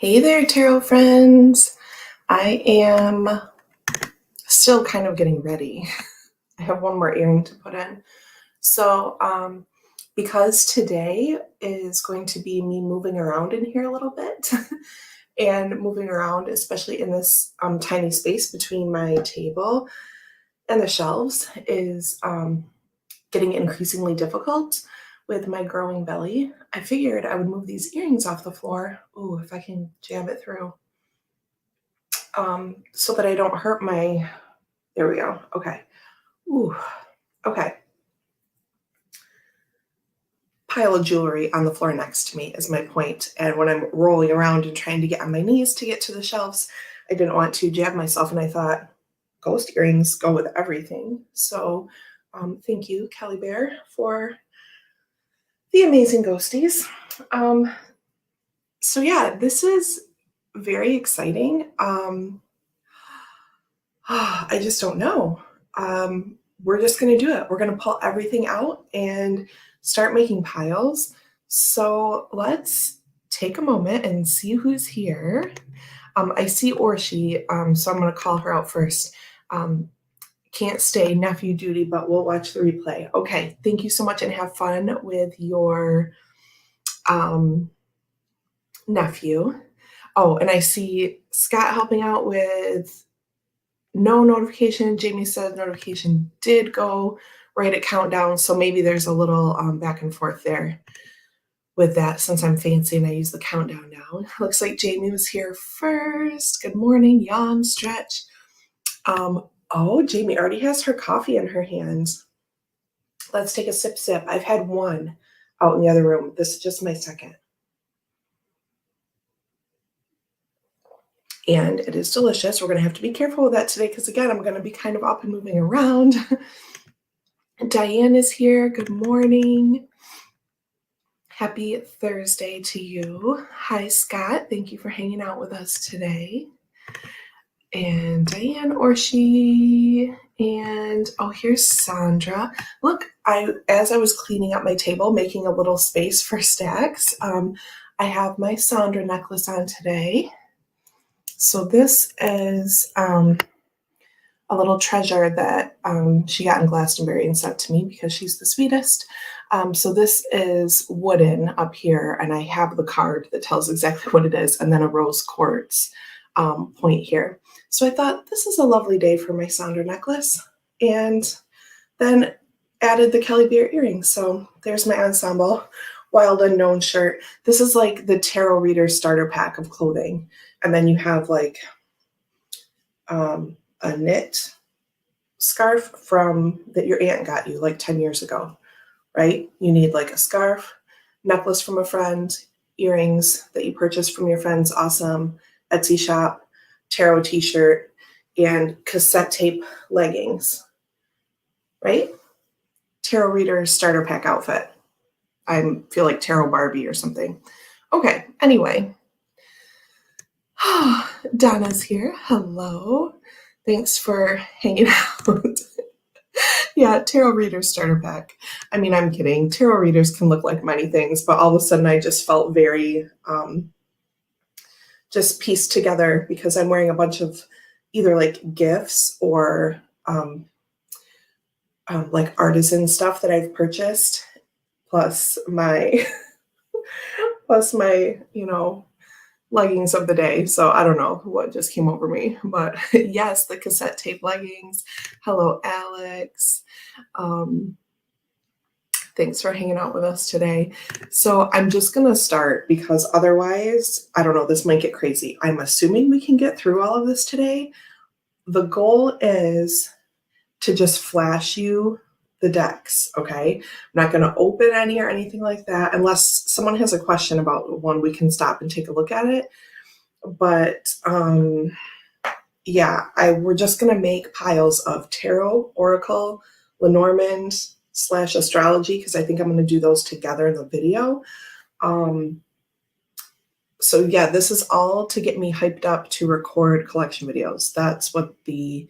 Hey there, tarot friends. I am still kind of getting ready. I have one more earring to put in. So, because today is going to be me moving around in here a little bit and moving around, especially in this tiny space between my table and the shelves, is getting increasingly difficult with my growing belly. I figured I would move these earrings off the floor. Ooh, if I can jam it through. So that I don't hurt my, there we go. Okay. Ooh, okay. Pile of jewelry on the floor next to me is my point. And when I'm rolling around and trying to get on my knees to get to the shelves, I didn't want to jab myself. And I thought, ghost earrings go with everything. So thank you, Kelly Bear, for the amazing ghosties. So yeah, this is very exciting. I just don't know. We're just going to do it. We're going to pull everything out and start making piles. So let's take a moment and see who's here. I see Orshi, so I'm going to call her out first. Can't stay, nephew duty, but we'll watch the replay. Okay, thank you so much and have fun with your nephew. Oh, and I see Scott helping out with no notification. Jamie said notification did go right at countdown. So maybe there's a little back and forth there with that since I'm fancy and I use the countdown now. Looks like Jamie was here first. Good morning, yawn, stretch. Oh, Jamie already has her coffee in her hands. Let's take a sip. I've had one out in the other room. This is just my second. And it is delicious. We're going to have to be careful with that today because, again, I'm going to be kind of up and moving around. Diane is here. Good morning. Happy Thursday to you. Hi, Scott. Thank you for hanging out with us today. And Diane, Orshi, and oh, here's Sandra. Look, as I was cleaning up my table, making a little space for stacks, I have my Sandra necklace on today. So this is a little treasure that she got in Glastonbury and sent to me because she's the sweetest. So this is wooden up here, and I have the card that tells exactly what it is, and then a rose quartz point here. So I thought this is a lovely day for my Sandra necklace, and then added the Kelly Bear earrings. So there's my ensemble Wild Unknown shirt. This is like the tarot reader starter pack of clothing. And then you have like a knit scarf from that your aunt got you like 10 years ago, right? You need like a scarf, necklace from a friend, earrings that you purchased from your friend's awesome Etsy shop, tarot t-shirt, and cassette tape leggings, right? Tarot reader starter pack outfit. I feel like Tarot Barbie or something. Okay, anyway. Donna's here. Hello. Thanks for hanging out. Yeah, tarot reader starter pack. I mean, I'm kidding. Tarot readers can look like many things, but all of a sudden I just felt very just pieced together because I'm wearing a bunch of either like gifts or like artisan stuff that I've purchased, plus my leggings of the day. So I don't know what just came over me, but yes, the cassette tape leggings. Hello, Alex. Thanks for hanging out with us today. So I'm just going to start because otherwise, I don't know, this might get crazy. I'm assuming we can get through all of this today. The goal is to just flash you the decks, okay? I'm not going to open any or anything like that unless someone has a question about one. We can stop and take a look at it. But yeah, we're just going to make piles of Tarot, Oracle, Lenormand / Astrology because I think I'm going to do those together in the video. So yeah, this is all to get me hyped up to record collection videos. That's what the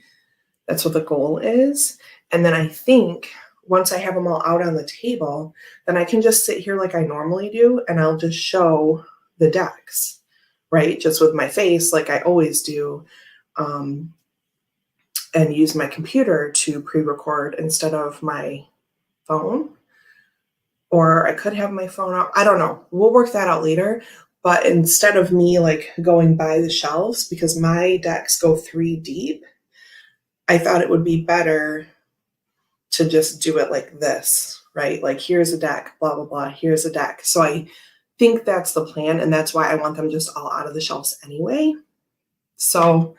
goal is. And then I think once I have them all out on the table, then I can just sit here like I normally do and I'll just show the decks, right? Just with my face, like I always do, and use my computer to pre-record instead of my phone. Or I could have my phone out. I don't know. We'll work that out later. But instead of me like going by the shelves, because my decks go 3 deep, I thought it would be better to just do it like this, right? Like here's a deck, blah, blah, blah. Here's a deck. So I think that's the plan. And that's why I want them just all out of the shelves anyway. So,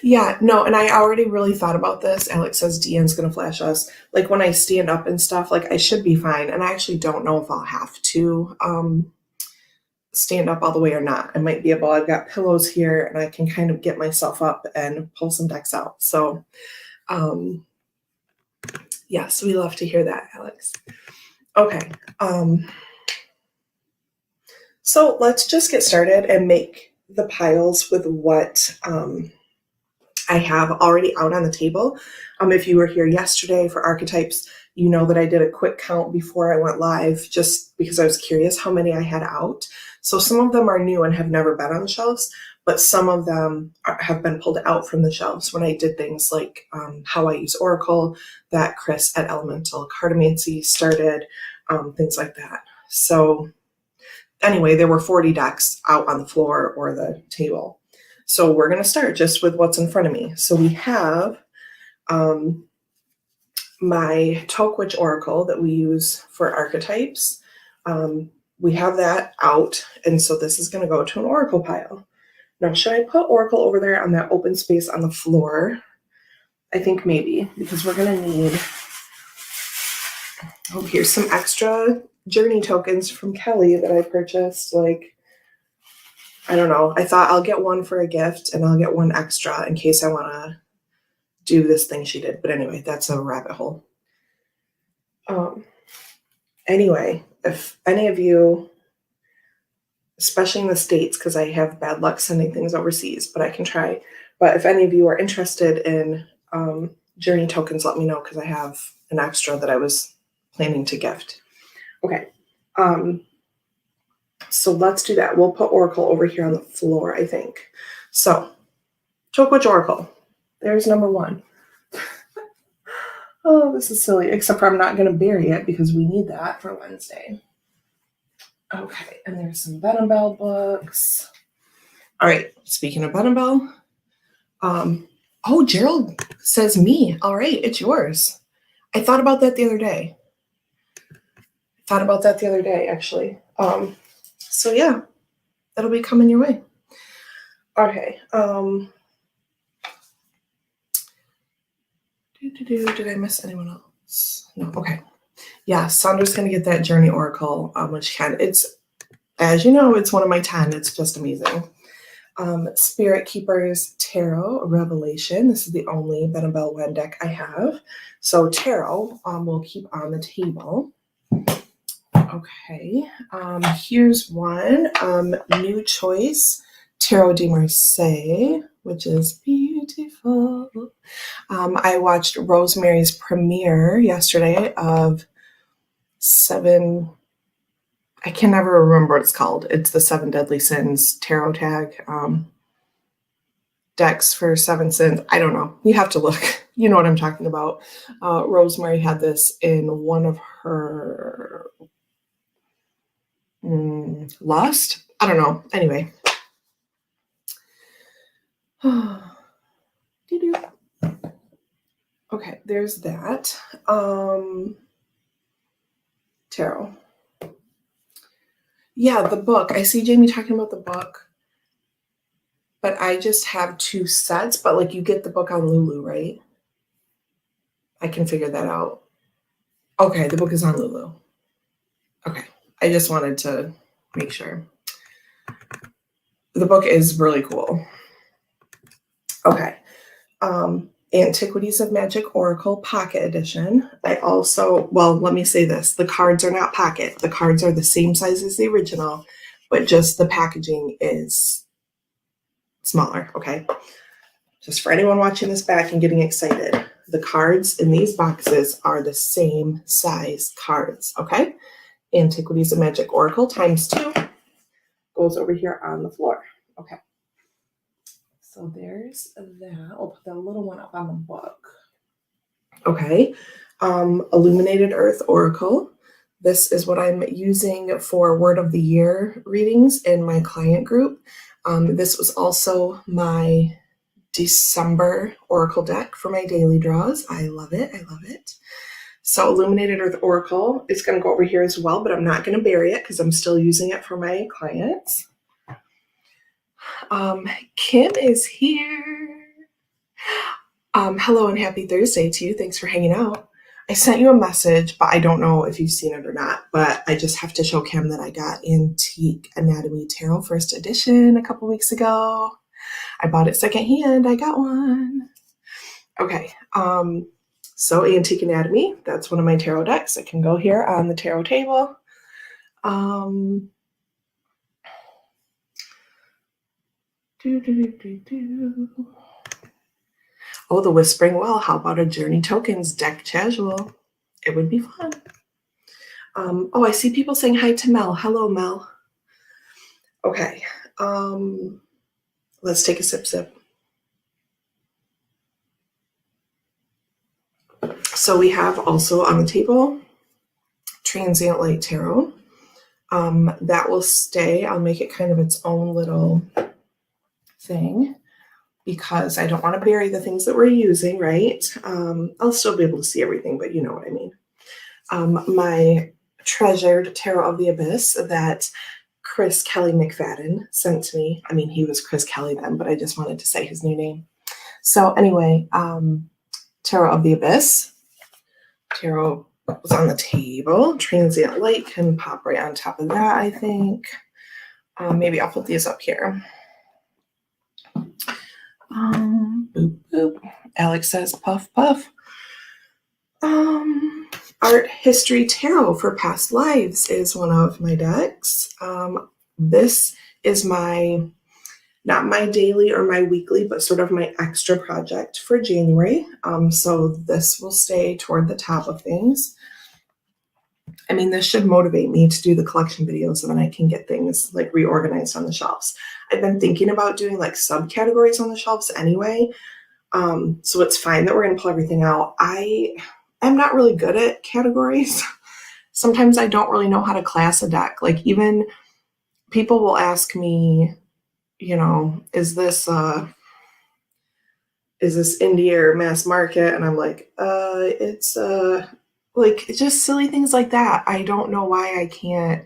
yeah, no, and I already really thought about this. Alex says Deanne's going to flash us. Like when I stand up and stuff, like I should be fine. And I actually don't know if I'll have to stand up all the way or not. I might be able, I've got pillows here and I can kind of get myself up and pull some decks out. So yes, we love to hear that, Alex. Okay. So let's just get started and make the piles with what I have already out on the table. If you were here yesterday for Archetypes, you know that I did a quick count before I went live just because I was curious how many I had out. So some of them are new and have never been on the shelves, but some of them have been pulled out from the shelves when I did things like how I use Oracle that Chris at Elemental Cartomancy started, things like that. So anyway, there were 40 decks out on the floor or the table. So we're going to start just with what's in front of me. So we have my Greenwich Oracle that we use for archetypes. We have that out, and so this is going to go to an Oracle pile. Now, should I put Oracle over there on that open space on the floor? I think maybe, because we're going to need, oh, here's some extra journey tokens from Kelly that I purchased, like, I don't know. I thought I'll get one for a gift and I'll get one extra in case I want to do this thing she did. But anyway, that's a rabbit hole. Anyway, if any of you, especially in the States, because I have bad luck sending things overseas, but I can try. But if any of you are interested in journey tokens, let me know because I have an extra that I was planning to gift. Okay. So let's do that. We'll put Oracle over here on the floor, I think. So, Greenwich Oracle. There's number 1. Oh, this is silly, except for I'm not going to bury it because we need that for Wednesday. Okay, and there's some Ben and Bell books. All right, speaking of Ben and Bell, oh, Gerald says me. All right, it's yours. I thought about that the other day. Actually. So yeah, that'll be coming your way. Okay. Did I miss anyone else? No. Okay. Yeah, Sandra's gonna get that Journey Oracle, which it's, as you know, it's one of my 10. It's just amazing. Spirit Keepers Tarot Revelation. This is the only Ben and Bell Wen deck I have. So Tarot we'll keep on the table. Okay, here's one, New Choice, Tarot de Marseille, which is beautiful. I watched Rosemary's premiere yesterday of 7, I can never remember what it's called. It's the 7 Deadly Sins tarot tag, decks for 7 sins. I don't know. You have to look. You know what I'm talking about. Rosemary had this in one of her Lost? I don't know. Anyway. Okay, there's that. Tarot. Yeah, the book. I see Jamie talking about the book. But I just have 2 sets. But like you get the book on Lulu, right? I can figure that out. Okay, the book is on Lulu. Okay. I just wanted to make sure. The book is really cool. Okay. Antiquities of Magic Oracle Pocket Edition. I also, well, let me say this. The cards are not pocket. The cards are the same size as the original, but just the packaging is smaller, okay? Just for anyone watching this back and getting excited. the cards in these boxes are the same size cards, okay? Antiquities and Magic Oracle ×2 goes over here on the floor. Okay. So there's that. I'll put that little one up on the book. Okay. Illuminated Earth Oracle. This is what I'm using for Word of the Year readings in my client group. This was also my December Oracle deck for my daily draws. I love it. I love it. So Illuminated Earth Oracle is going to go over here as well, but I'm not going to bury it because I'm still using it for my clients. Kim is here. Hello and happy Thursday to you. Thanks for hanging out. I sent you a message, but I don't know if you've seen it or not, but I just have to show Kim that I got Antique Anatomy Tarot first edition a couple weeks ago. I bought it secondhand. I got one. Okay. So Antique Anatomy, that's one of my tarot decks. It can go here on the tarot table. Oh, the Whispering Well. How about a Journey Tokens deck casual? It would be fun. Oh, I see people saying hi to Mel. Hello, Mel. Okay. Let's take a sip. So we have also on the table Transient Light Tarot. That will stay. I'll make it kind of its own little thing because I don't want to bury the things that we're using, right? I'll still be able to see everything, but you know what I mean. My treasured Tarot of the Abyss that Chris Kelly McFadden sent to me. I mean, he was Chris Kelly then, but I just wanted to say his new name. So anyway, Tarot of the Abyss. Tarot was on the table. Transient Light can pop right on top of that, I think. Maybe I'll put these up here. Boop, boop. Alex says puff, puff. Art History Tarot for Past Lives is one of my decks. This is not my daily or my weekly, but sort of my extra project for January. So this will stay toward the top of things. I mean, this should motivate me to do the collection videos so then I can get things like reorganized on the shelves. I've been thinking about doing like subcategories on the shelves anyway. So it's fine that we're going to pull everything out. I'm not really good at categories. Sometimes I don't really know how to class a deck. Like even people will ask me, you know, is this indie or mass market? And I'm like, it's like just silly things like that. I don't know why I can't,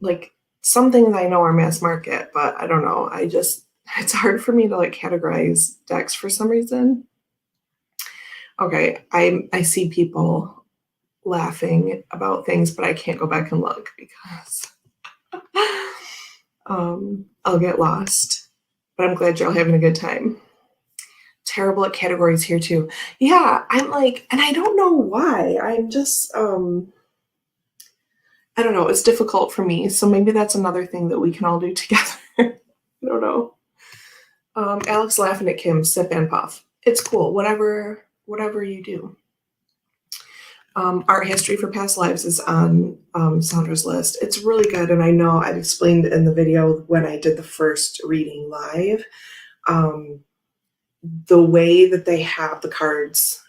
like some things I know are mass market, but I don't know. It's hard for me to like categorize decks for some reason. Okay, I see people laughing about things, but I can't go back and look because I'll get lost. But I'm glad you're all having a good time. Terrible at categories here too. Yeah, I'm like, and I don't know why. I'm just, I don't know. It's difficult for me. So maybe that's another thing that we can all do together. I don't know. Alex laughing at Kim, sip and puff. It's cool. Whatever you do. Art History for Past Lives is on Sandra's list. It's really good. And I know I've explained in the video when I did the first reading live, the way that they have the cards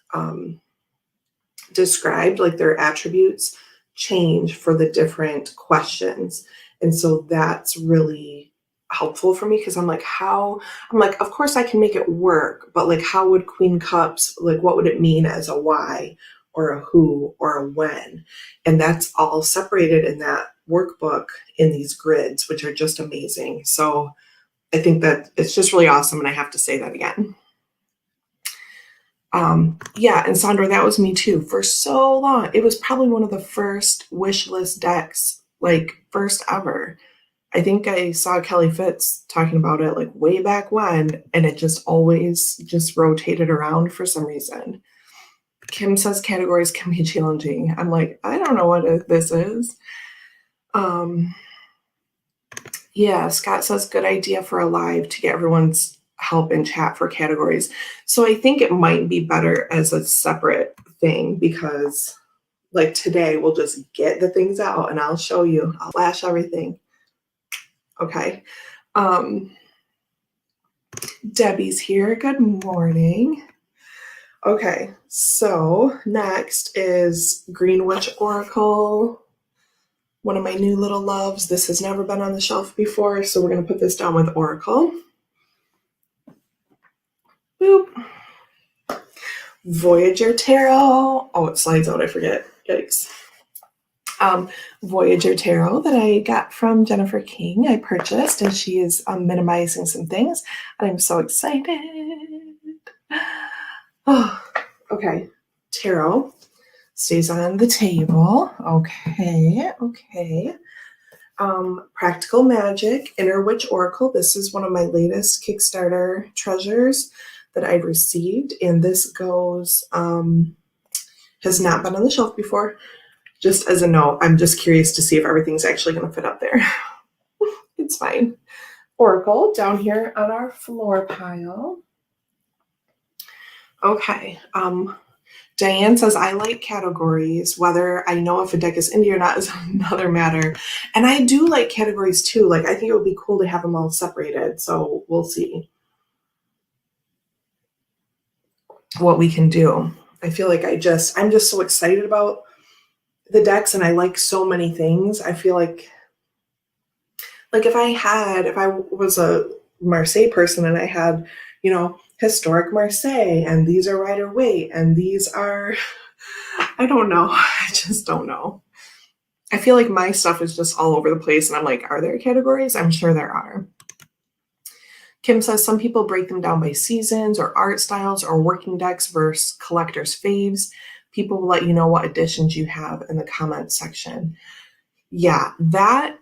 described, like their attributes, change for the different questions. And so that's really helpful for me because I'm like, of course I can make it work, but like, how would Queen Cups, like, what would it mean as a why or a who or a when? And that's all separated in that workbook in these grids, which are just amazing. So I think that it's just really awesome. And I have to say that again. Yeah, and Sandra, that was me too. For so long, it was probably one of the first wish list decks, like first ever. I think I saw Kelly Fitz talking about it like way back when, and it just always just rotated around for some reason. Kim says categories can be challenging. I'm like, I don't know what this is. Yeah, Scott says good idea for a live to get everyone's help in chat for categories. So I think it might be better as a separate thing, because like today we'll just get the things out and I'll show you. I'll flash everything. Okay. Debbie's here. Good morning. Okay, so next is Greenwich Oracle, one of my new little loves. This has never been on the shelf before, so we're going to put this down with Oracle. Boop. Voyager Tarot. Oh, it slides out, I forget. Yikes. Voyager Tarot that I got from Jennifer King. I purchased, and she is minimizing some things, and I'm so excited. Oh, okay. Tarot stays on the table. Okay. Practical Magic, Inner Witch Oracle. This is one of my latest Kickstarter treasures that I've received, and this goes, has not been on the shelf before. Just as a note, I'm just curious to see if everything's actually going to fit up there. It's fine. Oracle down here on our floor pile. Okay. Diane says, I like categories. Whether I know if a deck is indie or not is another matter. And I do like categories too. Like, I think it would be cool to have them all separated. So we'll see what we can do. I feel like I'm just so excited about the decks, and I like so many things. I feel like if I was a Marseille person and I had, historic Marseille, and these are Rider-Waite, and these are, I don't know. I just don't know. I feel like my stuff is just all over the place, and I'm like, are there categories? I'm sure there are. Kim says some people break them down by seasons or art styles or working decks versus collector's faves. People will let you know what editions you have in the comment section. Yeah, that,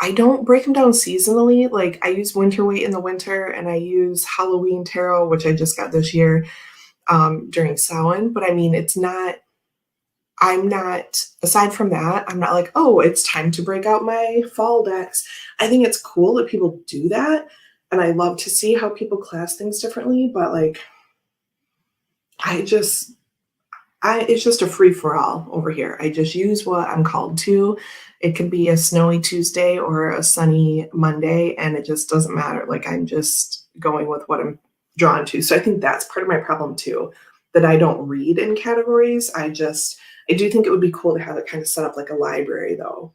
I don't break them down seasonally. Like, I use Winter-Waite in the winter, and I use Halloween Tarot, which I just got this year during Samhain. But I mean, aside from that, I'm not like, oh, it's time to break out my fall decks. I think it's cool that people do that, and I love to see how people class things differently. But it's just a free-for-all over here. I just use what I'm called to. It could be a snowy Tuesday or a sunny Monday, and it just doesn't matter. I'm just going with what I'm drawn to. So I think that's part of my problem too, that I don't read in categories. I do think it would be cool to have it kind of set up like a library though.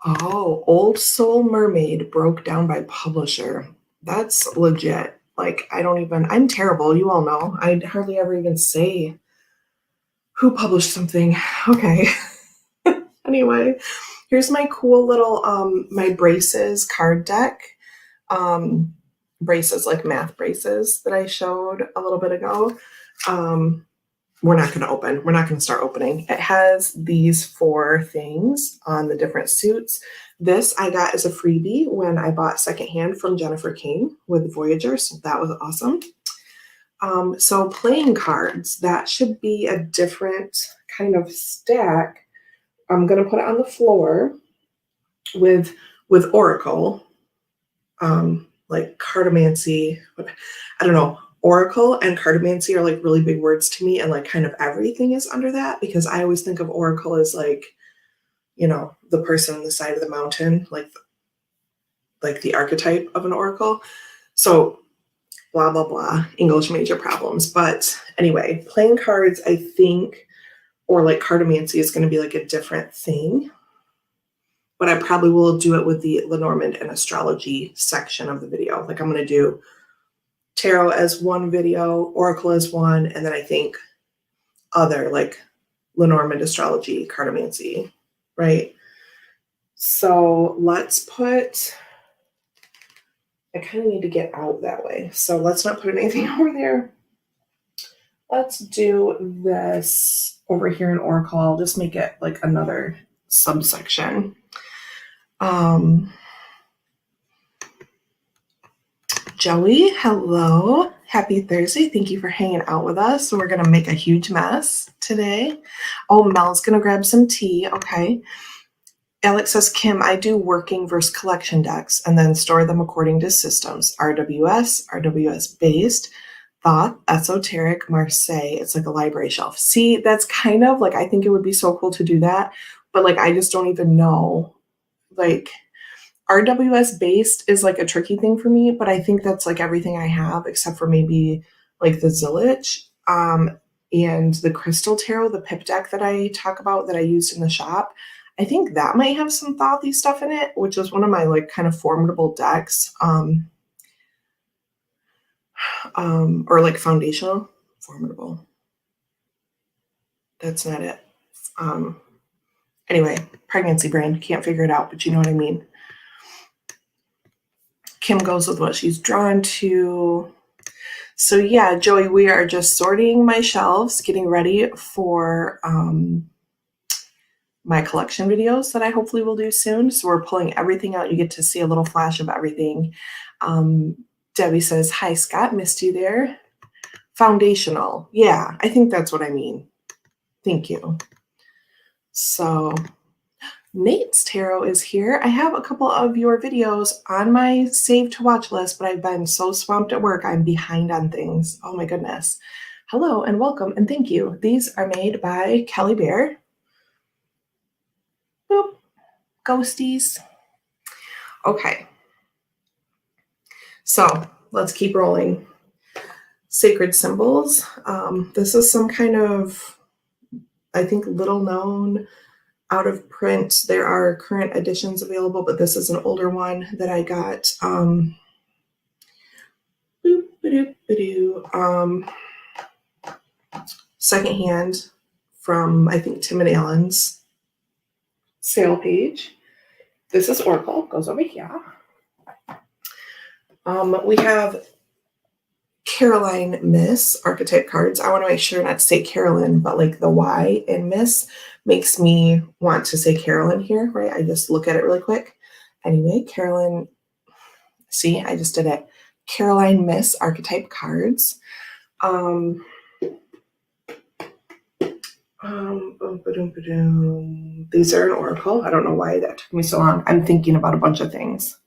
Oh, Old Soul Mermaid broke down by publisher. That's legit. I'm terrible. You all know. I hardly ever even say who published something. Okay. Anyway, here's my cool little, my braces card deck. Braces, like math braces that I showed a little bit ago. We're not going to start opening. It has these 4 things on the different suits. This I got as a freebie when I bought secondhand from Jennifer King with Voyager, so that was awesome. So playing cards, that should be a different kind of stack. I'm going to put it on the floor with Oracle, like cartomancy. I don't know. Oracle and cartomancy are really big words to me, and kind of everything is under that, because I always think of Oracle as the person on the side of the mountain, like the archetype of an oracle. So blah, blah, blah, English major problems. But anyway, playing cards, I think, or cartomancy is going to be a different thing. But I probably will do it with the Lenormand and Astrology section of the video. I'm going to do Tarot as one video, Oracle as one, and then I think other Lenormand, Astrology, cartomancy, right? So let's put, I kind of need to get out that way. So let's not put anything over there. Let's do this over here in Oracle. I'll just make it another subsection. Joey, hello. Happy Thursday. Thank you for hanging out with us. We're going to make a huge mess today. Oh, Mel's going to grab some tea. Okay. Alex says, Kim, I do working versus collection decks and then store them according to systems. RWS based, Thoth, Esoteric, Marseille. It's like a library shelf. See, that's kind of like, I think it would be so cool to do that. But like, I just don't even know. Like, RWS based is like a tricky thing for me, but I think that's like everything I have except for maybe like the Zillich and the Crystal Tarot, the Pip deck that I talk about that I used in the shop. I think that might have some thothy stuff in it, which is one of my like kind of formidable decks, or like foundational, formidable. That's not it. Anyway, pregnancy brain, can't figure it out, but you know what I mean. Kim goes with what she's drawn to. So yeah, Joey, we are just sorting my shelves, getting ready for my collection videos that I hopefully will do soon. So we're pulling everything out. You get to see a little flash of everything. Debbie says, hi, Scott, missed you there. Foundational. Yeah, I think that's what I mean. Thank you. So Nate's Tarot is here. I have a couple of your videos on my save to watch list, but I've been so swamped at work, I'm behind on things. Oh my goodness. Hello and welcome and thank you. These are made by Kelly Bear. Boop. Ghosties. Okay. So let's keep rolling. Sacred Symbols. This is some kind of, I think, little known, out of print. There are current editions available, but this is an older one that I got secondhand from, I think, Tim and Allen's sale page. This is Oracle, goes over here. We have Caroline Miss archetype cards. I want to make sure not to say Carolyn, but like the Y in Miss makes me want to say Carolyn here, right? I just look at it really quick. Anyway, Carolyn, see, I just did it. Caroline Miss archetype cards. These are an Oracle. I don't know why that took me so long. I'm thinking about a bunch of things.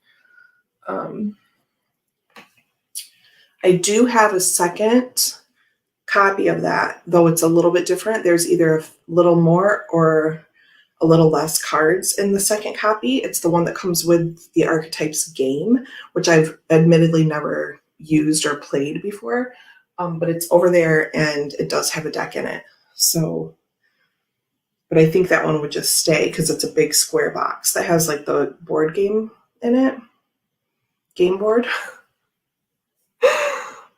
I do have a second copy of that, though it's a little bit different. There's either a little more or a little less cards in the second copy. It's the one that comes with the Archetypes game, which I've admittedly never used or played before, but it's over there and it does have a deck in it. So, but I think that one would just stay because it's a big square box that has like the board game in it. Game board.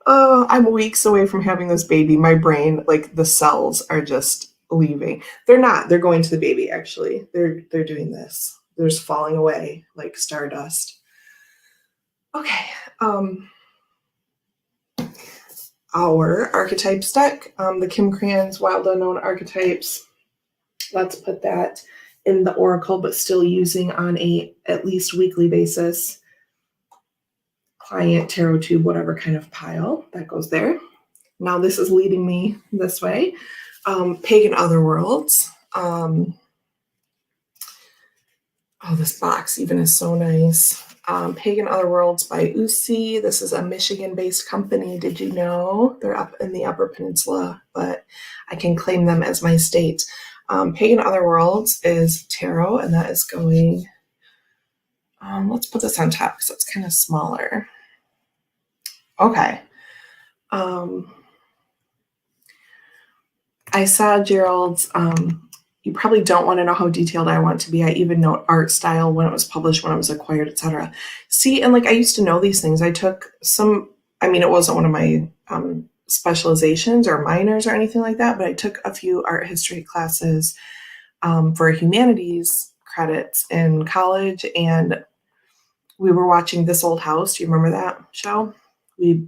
Oh, I'm weeks away from having this baby. My brain, like the cells are just leaving. They're not. They're going to the baby, actually. They're doing this. They're just falling away like stardust. Okay. Our Archetypes deck, the Kim Cran's Wild Unknown Archetypes. Let's put that in the Oracle, but still using on a at least weekly basis. Client, tarot tube, whatever kind of pile that goes there. Now this is leading me this way. Pagan Otherworlds. Oh, this box even is so nice. Pagan Otherworlds by Usi. This is a Michigan-based company. Did you know? They're up in the Upper Peninsula, but I can claim them as my state. Pagan Otherworlds is tarot, and that is going... let's put this on top because it's kind of smaller. Okay. I saw Gerald's, you probably don't want to know how detailed I want to be. I even note art style, when it was published, when it was acquired, etc. See, and like I used to know these things. I took some, I mean, it wasn't one of my specializations or minors or anything like that, but I took a few art history classes for humanities credits in college, and we were watching This Old House. Do you remember that show? We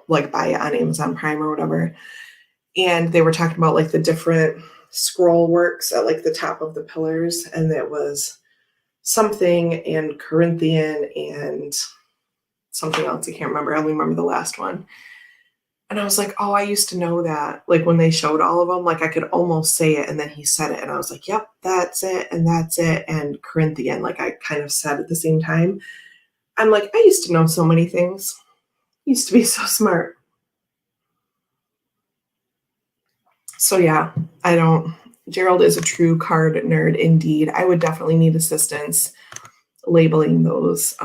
like buy it on Amazon Prime or whatever. And they were talking about like the different scroll works at like the top of the pillars. And it was something and Corinthian and something else. I can't remember. I only remember the last one. And I was like, oh, I used to know that. Like when they showed all of them, like I could almost say it and then he said it. And I was like, yep, that's it. And that's it. And Corinthian, like I kind of said at the same time. I'm like, I used to know so many things. I used to be so smart. So yeah, Gerald is a true card nerd indeed. I would definitely need assistance labeling those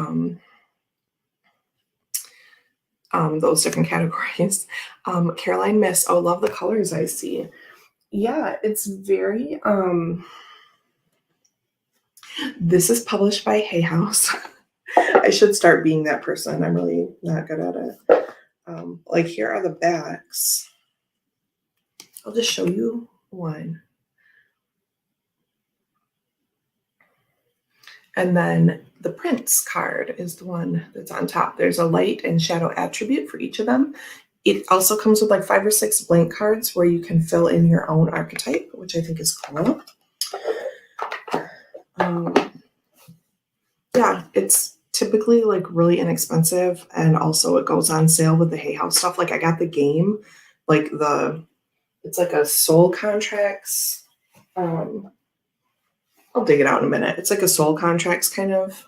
different categories. Caroline Miss, oh, love the colors I see. Yeah, it's very, this is published by Hay House. I should start being that person. I'm really not good at it. Like here are the backs. I'll just show you one. And then the Prince card is the one that's on top. There's a light and shadow attribute for each of them. It also comes with like 5 or 6 blank cards where you can fill in your own archetype, which I think is cool. Yeah, it's typically like really inexpensive, and also it goes on sale with the Hay House stuff. Like I got the game, like it's like a soul contracts. I'll dig it out in a minute. It's like a soul contracts kind of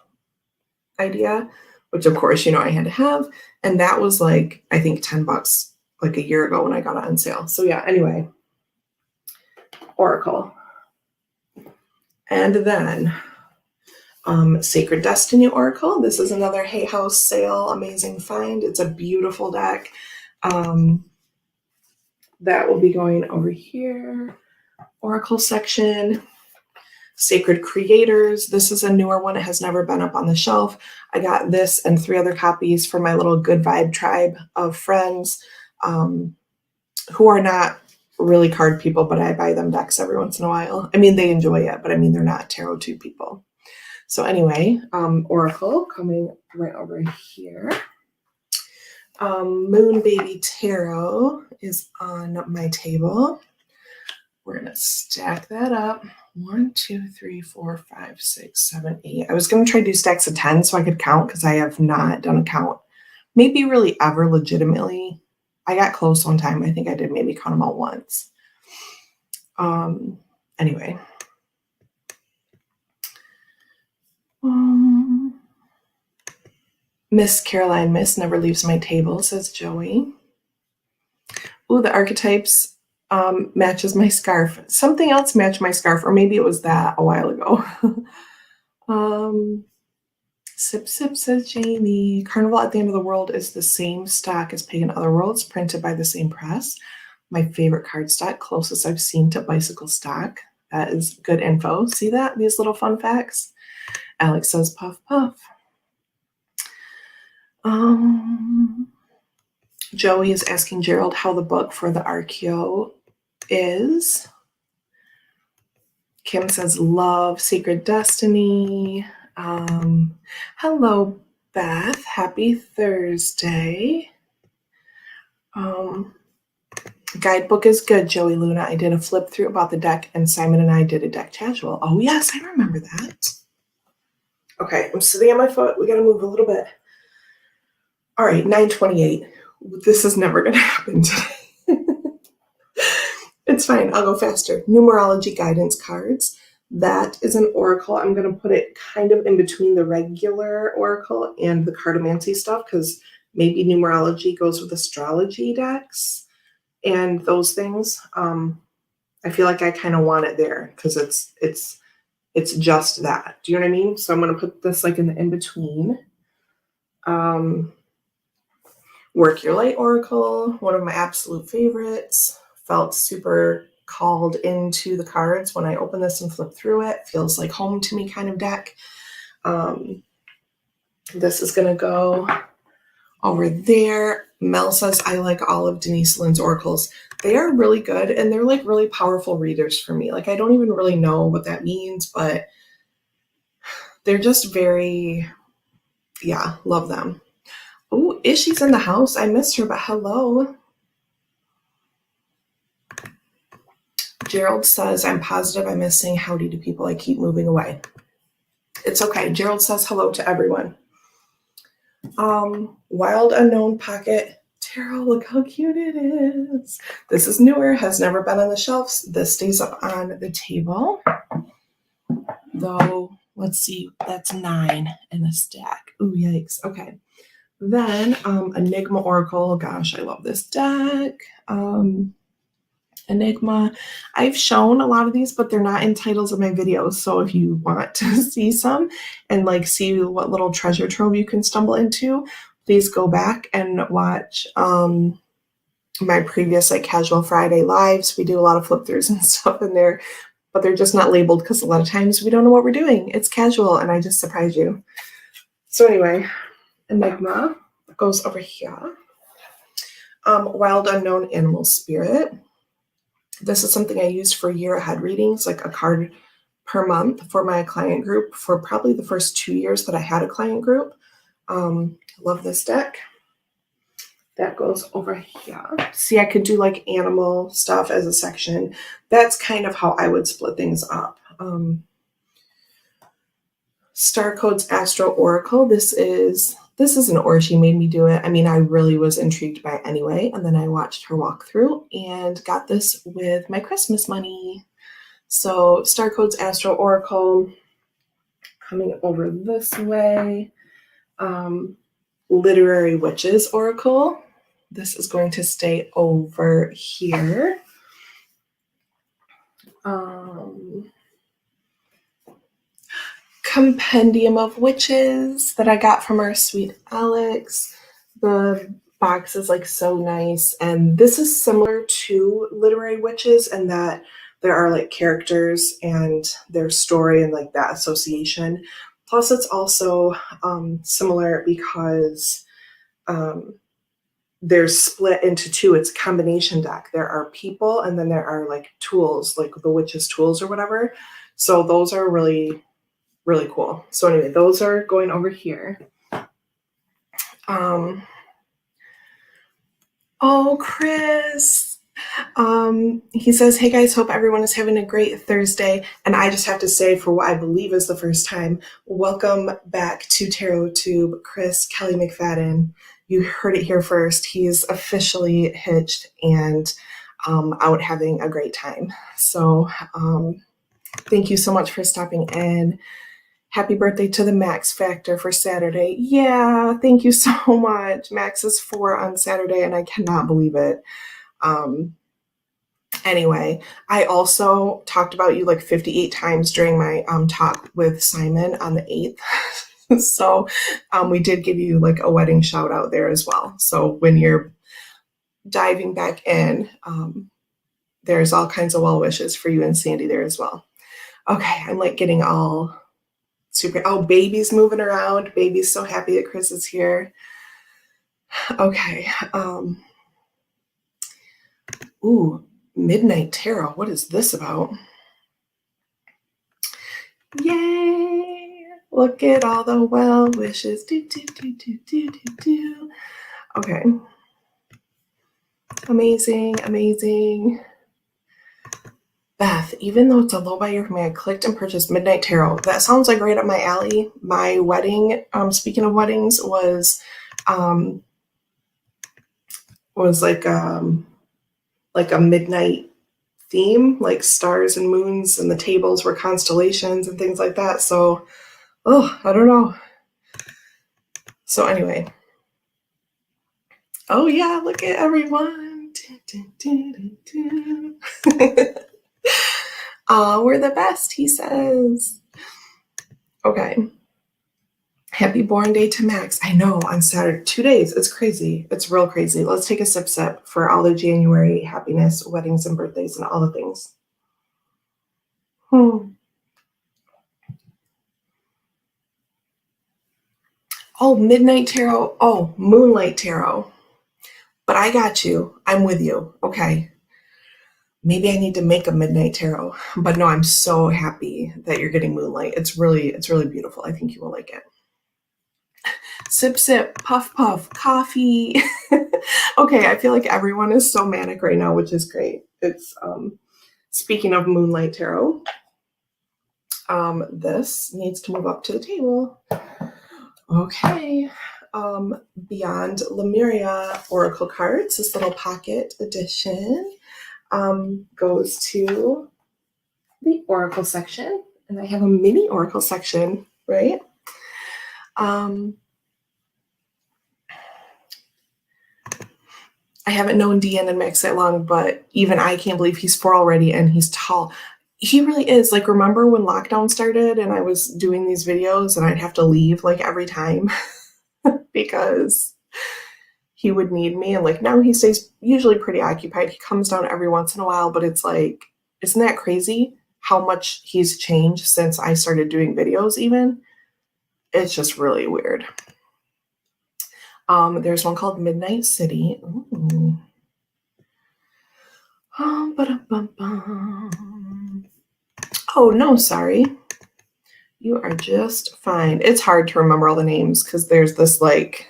idea, which of course, I had to have. And that was like, I think $10 like a year ago when I got it on sale. So yeah, anyway, Oracle. And then Sacred Destiny Oracle. This is another Hay House sale, amazing find. It's a beautiful deck. That will be going over here. Oracle section. Sacred Creators. This is a newer one. It has never been up on the shelf. I got this and 3 other copies for my little good vibe tribe of friends who are not really card people, but I buy them decks every once in a while. I mean, they enjoy it, but I mean, they're not tarot 2 people. So anyway, Oracle coming right over here. Moon Baby Tarot is on my table. We're going to stack that up. 1, 2, 3, 4, 5, 6, 7, 8. I was going to try to do stacks of 10 so I could count because I have not done a count. Maybe really ever legitimately. I got close one time. I think I did maybe count them out once. Anyway. Miss Caroline Miss never leaves my table, says Joey. Ooh, the archetypes matches my scarf. Something else matched my scarf, or maybe it was that a while ago. Sip Sip, says Jamie. Carnival at the End of the World is the same stock as Pagan Otherworlds, printed by the same press. My favorite card stock, closest I've seen to bicycle stock. That is good info. See that? These little fun facts. Alex says puff puff. Joey is asking Gerald how the book for the Archeo is. Kim says love, Sacred Destiny. Hello, Beth. Happy Thursday. Guidebook is good, Joey Luna. I did a flip through about the deck, and Simon and I did a deck casual. Oh, yes, I remember that. Okay, I'm sitting on my foot. We got to move a little bit. All right, 9:28. This is never going to happen today. It's fine. I'll go faster. Numerology guidance cards. That is an oracle. I'm going to put it kind of in between the regular oracle and the cartomancy stuff because maybe numerology goes with astrology decks and those things. I feel like I kind of want it there because it's just that. Do you know what I mean? So I'm going to put this like in the in-between. Work Your Light Oracle, one of my absolute favorites. Felt super called into the cards when I opened this and flipped through it. Feels like home to me kind of deck. This is going to go over there. Mel says, I like all of Denise Lynn's oracles. They are really good, and they're like really powerful readers for me. Like I don't even really know what that means, but they're just very, yeah, love them. Oh, Ishi's in the house. I missed her, but hello. Gerald says, I'm positive I miss saying howdy to people. I keep moving away. It's okay. Gerald says hello to everyone. Wild Unknown Pocket Tarot. Look how cute it is. This is newer, has never been on the shelves. This stays up on the table. Though, let's see, that's 9 in a stack. Ooh, yikes. Okay. Then Enigma Oracle. Gosh, I love this deck. Enigma. I've shown a lot of these, but they're not in titles of my videos. So if you want to see some and like see what little treasure trove you can stumble into, please go back and watch my previous like casual Friday lives. We do a lot of flip throughs and stuff in there, but they're just not labeled because a lot of times we don't know what we're doing. It's casual and I just surprise you. So anyway, Enigma goes over here. Wild Unknown Animal Spirit. This is something I use for year ahead readings, like a card per month for my client group for probably the first 2 years that I had a client group. Love this deck. That goes over here. See, I could do like animal stuff as a section. That's kind of how I would split things up. Star Codes Astro Oracle. This is an or she made me do it. I mean, I really was intrigued by it anyway. And then I watched her walk through and got this with my Christmas money. So Star Codes Astro Oracle coming over this way. Literary Witches Oracle. This is going to stay over here. Compendium of Witches that I got from our sweet Alex. The box is like so nice, and this is similar to Literary Witches in that there are like characters and their story and like that association. Plus it's also similar because they're split into two. It's a combination deck. There are people and then there are like tools, like the witch's tools or whatever. So those are really cool. So anyway, those are going over here. Oh, Chris. He says, hey guys, hope everyone is having a great Thursday. And I just have to say, for what I believe is the first time, welcome back to Tarot Tube, Chris Kelly McFadden. You heard it here first. He's officially hitched and out having a great time. So thank you so much for stopping in. Happy birthday to the Max Factor for Saturday. Yeah, thank you so much. Max is 4 on Saturday and I cannot believe it. Anyway, I also talked about you like 58 times during my talk with Simon on the 8th. So we did give you like a wedding shout out there as well. So when you're diving back in, there's all kinds of well wishes for you and Sandy there as well. Okay, I'm like getting all super. Oh, baby's moving around. Baby's so happy that Chris is here. Okay. Ooh, Midnight Tarot. What is this about? Yay! Look at all the well wishes. Do, do, do, do, do, do, do. Okay. Amazing, amazing. Beth, even though it's a low buy year for me, I clicked and purchased Midnight Tarot. That sounds like right up my alley. My wedding, speaking of weddings, was like a midnight theme, like stars and moons, and the tables were constellations and things like that. So, I don't know. So anyway. Oh yeah, look at everyone. We're the best, he says. Okay. Happy born day to Max. I know, on Saturday. 2 days. It's crazy. It's real crazy. Let's take a sip for all the January happiness, weddings, and birthdays, and all the things. Oh, Midnight Tarot. Oh, Moonlight Tarot. But I got you. I'm with you. Okay. Maybe I need to make a Midnight Tarot. But no, I'm so happy that you're getting Moonlight. It's really beautiful. I think you will like it. Sip, sip, puff, puff, coffee. Okay, I feel like everyone is so manic right now, which is great. It's speaking of Moonlight Tarot, this needs to move up to the table. Okay. Beyond Lemuria Oracle cards. This little pocket edition goes to the Oracle section, and I have a mini Oracle section, right? I haven't known Deanne and Max that long, but even I can't believe he's 4 already and he's tall. He really is. Like, remember when lockdown started and I was doing these videos and I'd have to leave like every time because he would need me. And like now he stays usually pretty occupied. He comes down every once in a while, but it's like, isn't that crazy how much he's changed since I started doing videos even? It's just really weird. There's one called Midnight City. Ooh. Oh, no, sorry. You are just fine. It's hard to remember all the names because there's this like...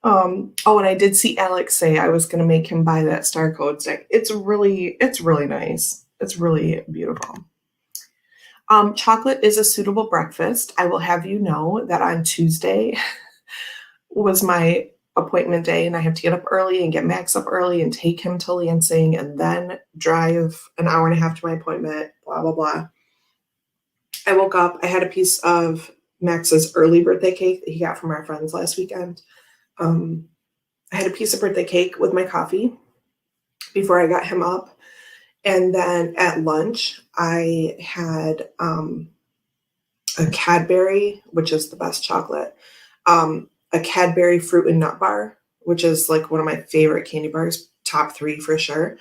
oh, and I did see Alex say I was going to make him buy that Star Codes deck. It's really nice. It's really beautiful. Chocolate is a suitable breakfast. I will have you know that on Tuesday was my appointment day, and I have to get up early and get Max up early and take him to Lansing and then drive an hour and a half to my appointment, blah, blah, blah. I woke up. I had a piece of Max's early birthday cake that he got from our friends last weekend. I had a piece of birthday cake with my coffee before I got him up. And then at lunch, I had a Cadbury, which is the best chocolate, a Cadbury fruit and nut bar, which is like one of my favorite candy bars, top 3 for sure.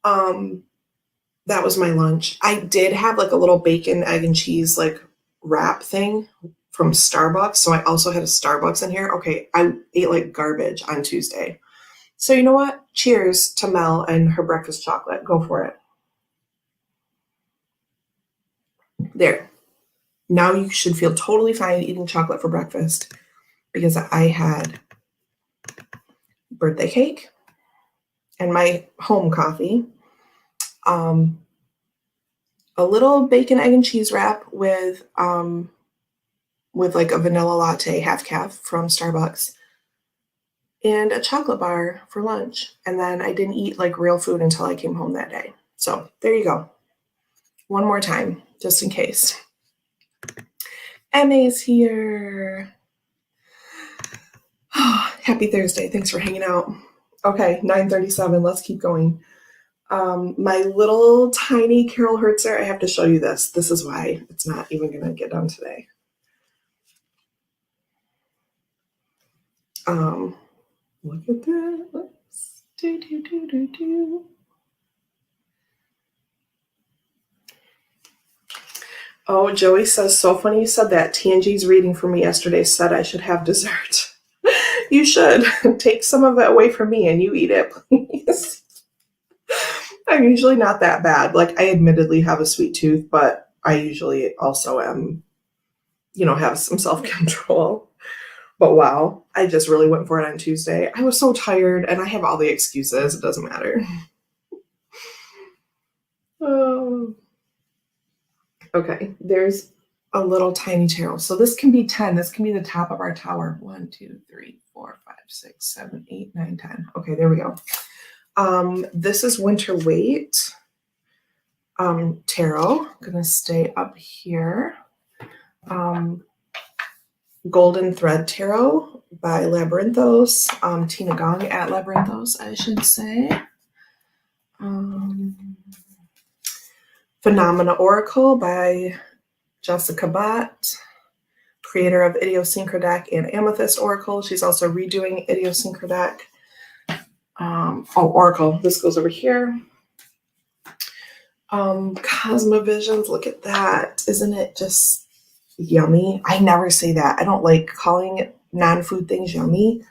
That was my lunch. I did have like a little bacon, egg, and cheese like wrap thing from Starbucks. So I also had a Starbucks in here. Okay, I ate like garbage on Tuesday. So you know what? Cheers to Mel and her breakfast chocolate. Go for it. There. Now you should feel totally fine eating chocolate for breakfast because I had birthday cake and my home coffee, a little bacon, egg, and cheese wrap with like a vanilla latte half calf from Starbucks, and a chocolate bar for lunch. And then I didn't eat like real food until I came home that day. So there you go. One more time, just in case. Emmy's here. Oh, happy Thursday. Thanks for hanging out. Okay, 9:37. Let's keep going. My little tiny Carol Hertzer, I have to show you this. This is why it's not even going to get done today. Look at that. Let's do. Oh, Joey says, so funny you said that. Tangi's reading for me yesterday said I should have dessert. You should. Take some of it away from me and you eat it, please. I'm usually not that bad. Like, I admittedly have a sweet tooth, but I usually also am, have some self-control. But wow, I just really went for it on Tuesday. I was so tired, and I have all the excuses. It doesn't matter. Okay, there's a little tiny tarot. So this can be 10. This can be the top of our tower. 1, 2, 3, 4, 5, 6, 7, 8, 9, 10. Okay, there we go. This is Winter Wait tarot. I'm going to stay up here. Golden Thread Tarot by Labyrinthos. Tina Gong at Labyrinthos, I should say. Phenomena Oracle by Jessica Bott, creator of Idiosyncra Deck and Amethyst Oracle. She's also redoing Idiosyncra Deck. Oracle. This goes over here. Cosmovisions. Look at that. Isn't it just yummy? I never say that. I don't like calling non-food things yummy.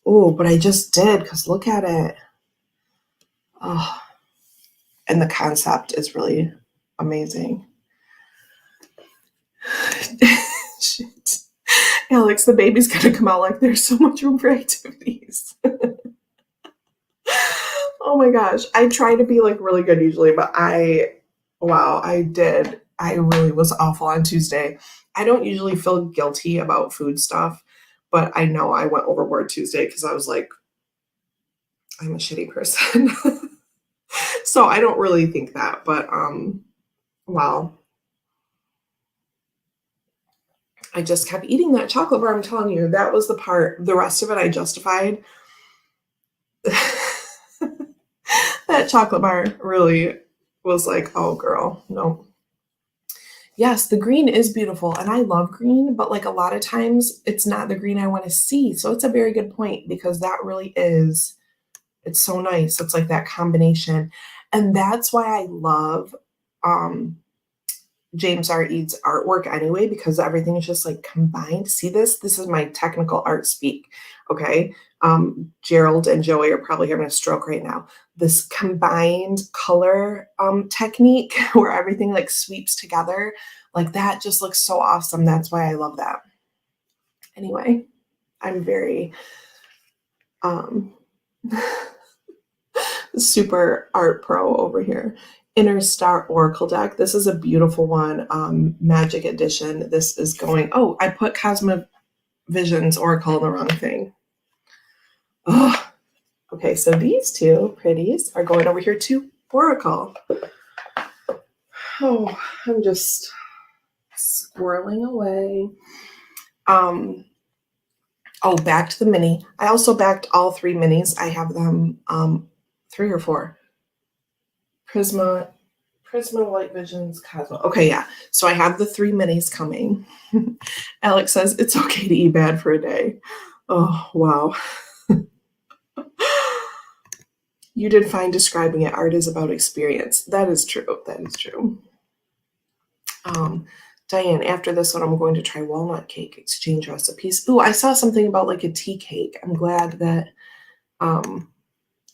Oh, but I just did because look at it. Oh, and the concept is really amazing. Shit. Alex, the baby's gonna come out like there's so much room for activities. Oh my gosh. I try to be like really good usually, but I did I really was awful on Tuesday. I don't usually feel guilty about food stuff, but I know I went overboard Tuesday because I was like, I'm a shitty person. So I don't really think that, but well, I just kept eating that chocolate bar. I'm telling you, that was the part. The rest of it I justified. That chocolate bar really was like, oh girl, no. Yes, the green is beautiful and I love green, but like a lot of times it's not the green I want to see. So it's a very good point because that really is, it's so nice. It's like that combination. And that's why I love James R. Eads' artwork anyway, because everything is just like combined. See this? This is my technical art speak. Okay. Gerald and Joey are probably having a stroke right now. This combined color technique where everything like sweeps together, like that just looks so awesome. That's why I love that. Anyway, I'm very super art pro over here. Inner Star Oracle deck. This is a beautiful one. Magic edition. This is going, oh, I put Cosmo Visions Oracle in the wrong thing. Oh, okay, so these two pretties are going over here to Oracle. Oh, I'm just squirreling away. Oh, back to the mini. I also backed all 3 minis. I have them 3 or 4. Prisma Light Visions, Cosmo. Okay, yeah. So I have the 3 minis coming. Alex says it's okay to eat bad for a day. Oh, wow. You did fine describing it. Art is about experience. That is true. That is true. Diane, after this one, I'm going to try walnut cake, exchange recipes. Ooh, I saw something about like a tea cake. I'm glad that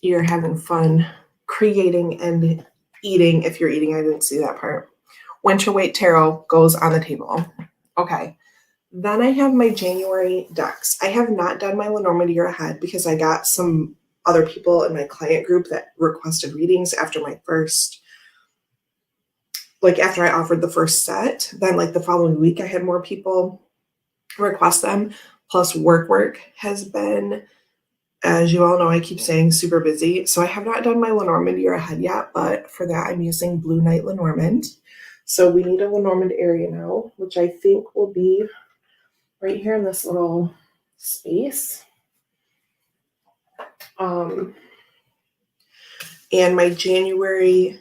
you're having fun creating and eating. If you're eating, I didn't see that part. Winter Weight Tarot goes on the table. Okay. Then I have my January decks. I have not done my Lenormand year ahead because I got some other people in my client group that requested readings after my first, like after I offered the first set. Then like the following week, I had more people request them. Plus work has been, as you all know, I keep saying super busy. So I have not done my Lenormand year ahead yet, but for that I'm using Blue Knight Lenormand. So we need a Lenormand area now, which I think will be right here in this little space. And my January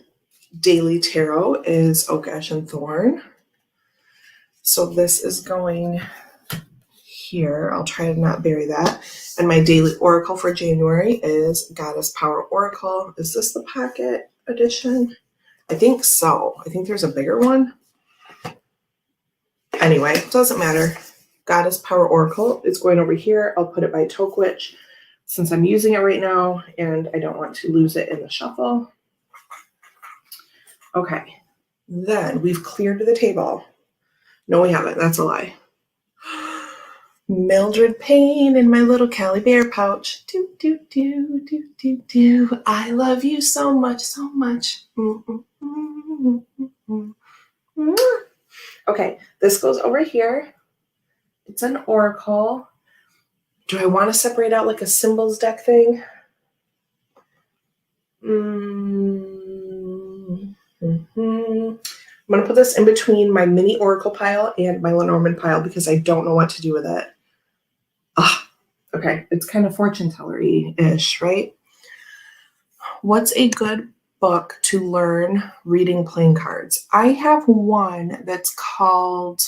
daily tarot is Oak, Ash, and Thorn. So this is going here. I'll try to not bury that. And my daily oracle for January is Goddess Power Oracle. Is this the pocket edition? I think so. I think there's a bigger one. Anyway, it doesn't matter. Goddess Power Oracle is going over here. I'll put it by Tokwitch since I'm using it right now and I don't want to lose it in the shuffle. Okay, then we've cleared the table. No, we haven't. That's a lie. Mildred Payne in my little Cali Bear pouch. Do, do, do, do, do, do. I love you so much, so much. Okay, this goes over here. It's an oracle. Do I want to separate out like a symbols deck thing? I'm going to put this in between my mini oracle pile and my Lenormand pile because I don't know what to do with it. Okay, it's kind of fortune teller-y-ish, right? What's a good book to learn reading playing cards? I have one that's called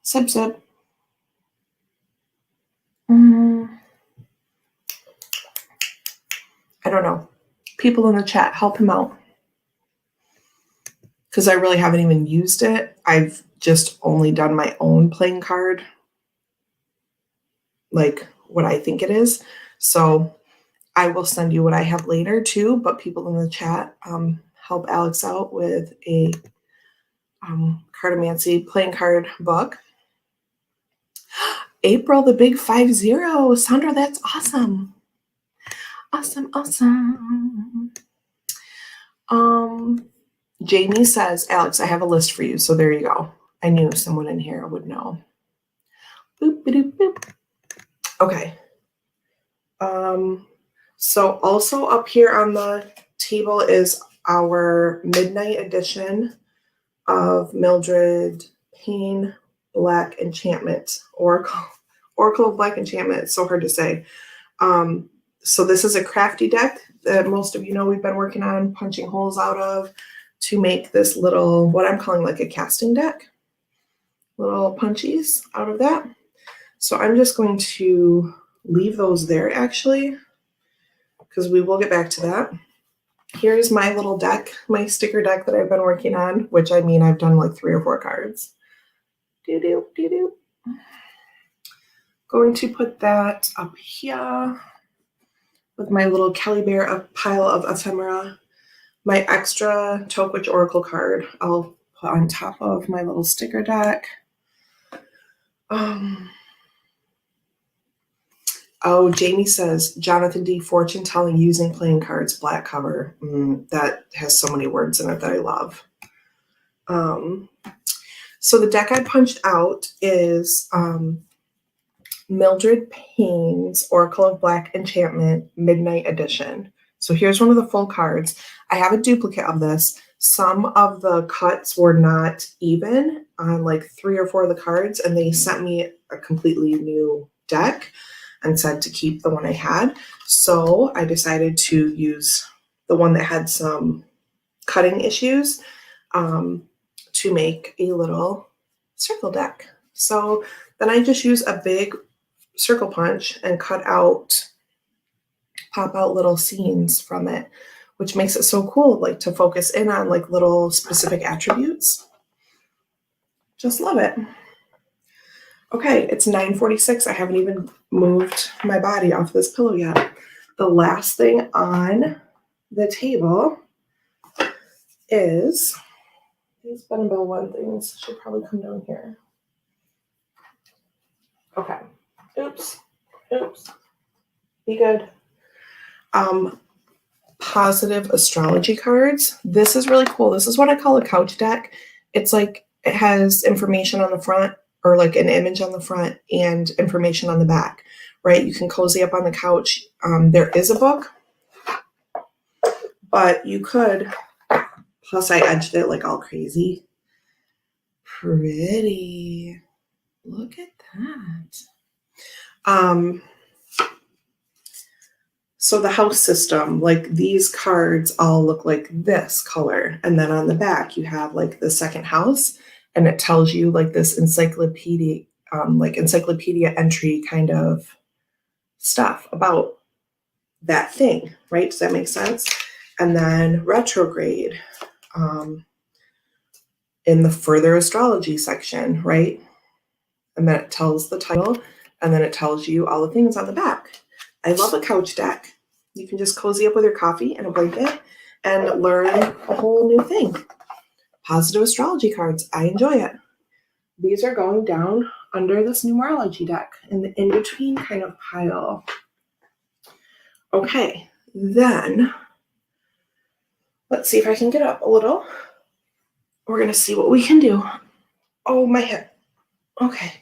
Sip Sip. I don't know. People in the chat, help him out. Because I really haven't even used it. I've just only done my own playing card. Like what I think it is. So I will send you what I have later too. But people in the chat, help Alex out with a cartomancy playing card book. April, the big 5-0. Sandra, that's awesome. Awesome. Jamie says, Alex, I have a list for you. So there you go. I knew someone in here would know. Boop, boop, boop. Okay. So also up here on the table is our midnight edition of Mildred Payne Black Enchantment Oracle. Oracle of Black Enchantment. It's so hard to say. So this is a crafty deck that most of you know we've been working on punching holes out of to make this little, what I'm calling like a casting deck. Little punchies out of that. So I'm just going to leave those there actually, because we will get back to that. Here's my little deck, my sticker deck that I've been working on, which I mean I've done like 3 or 4 cards. Going to put that up here with my little Kelly Bear pile of ephemera. My extra Greenwich Oracle card I'll put on top of my little sticker deck. Oh, Jamie says, Jonathan D. Fortune telling using playing cards, black cover. That has so many words in it that I love. So the deck I punched out is Mildred Payne's Oracle of Black Enchantment Midnight Edition. So here's one of the full cards. I have a duplicate of this. Some of the cuts were not even on like 3 or 4 of the cards, and they sent me a completely new deck and said to keep the one I had. So I decided to use the one that had some cutting issues to make a little circle deck. So then I just use a big circle punch and pop out little scenes from it, which makes it so cool, like to focus in on like little specific attributes. Just love it. Okay, it's 9:46. I haven't even moved my body off this pillow yet. The last thing on the table is these Ben Bill one things should probably come down here. Okay. Oops. Be good. Positive astrology cards. This is really cool. This is what I call a couch deck. It's like it has information on the front, or like an image on the front and information on the back, right? You can cozy up on the couch. There is a book, but you could, plus I edged it like all crazy. Pretty. Look at that. So the house system, like these cards all look like this color. And then on the back, you have like the second house, and it tells you like this encyclopedia entry kind of stuff about that thing, right? Does that make sense? And then retrograde in the further astrology section, right? And then it tells the title, and then it tells you all the things on the back. I love a couch deck. You can just cozy up with your coffee and a blanket and learn a whole new thing. Positive astrology cards. I enjoy it. These are going down under this numerology deck in the in-between kind of pile. Okay, then let's see if I can get up a little. We're going to see what we can do. Oh, my hip. Okay.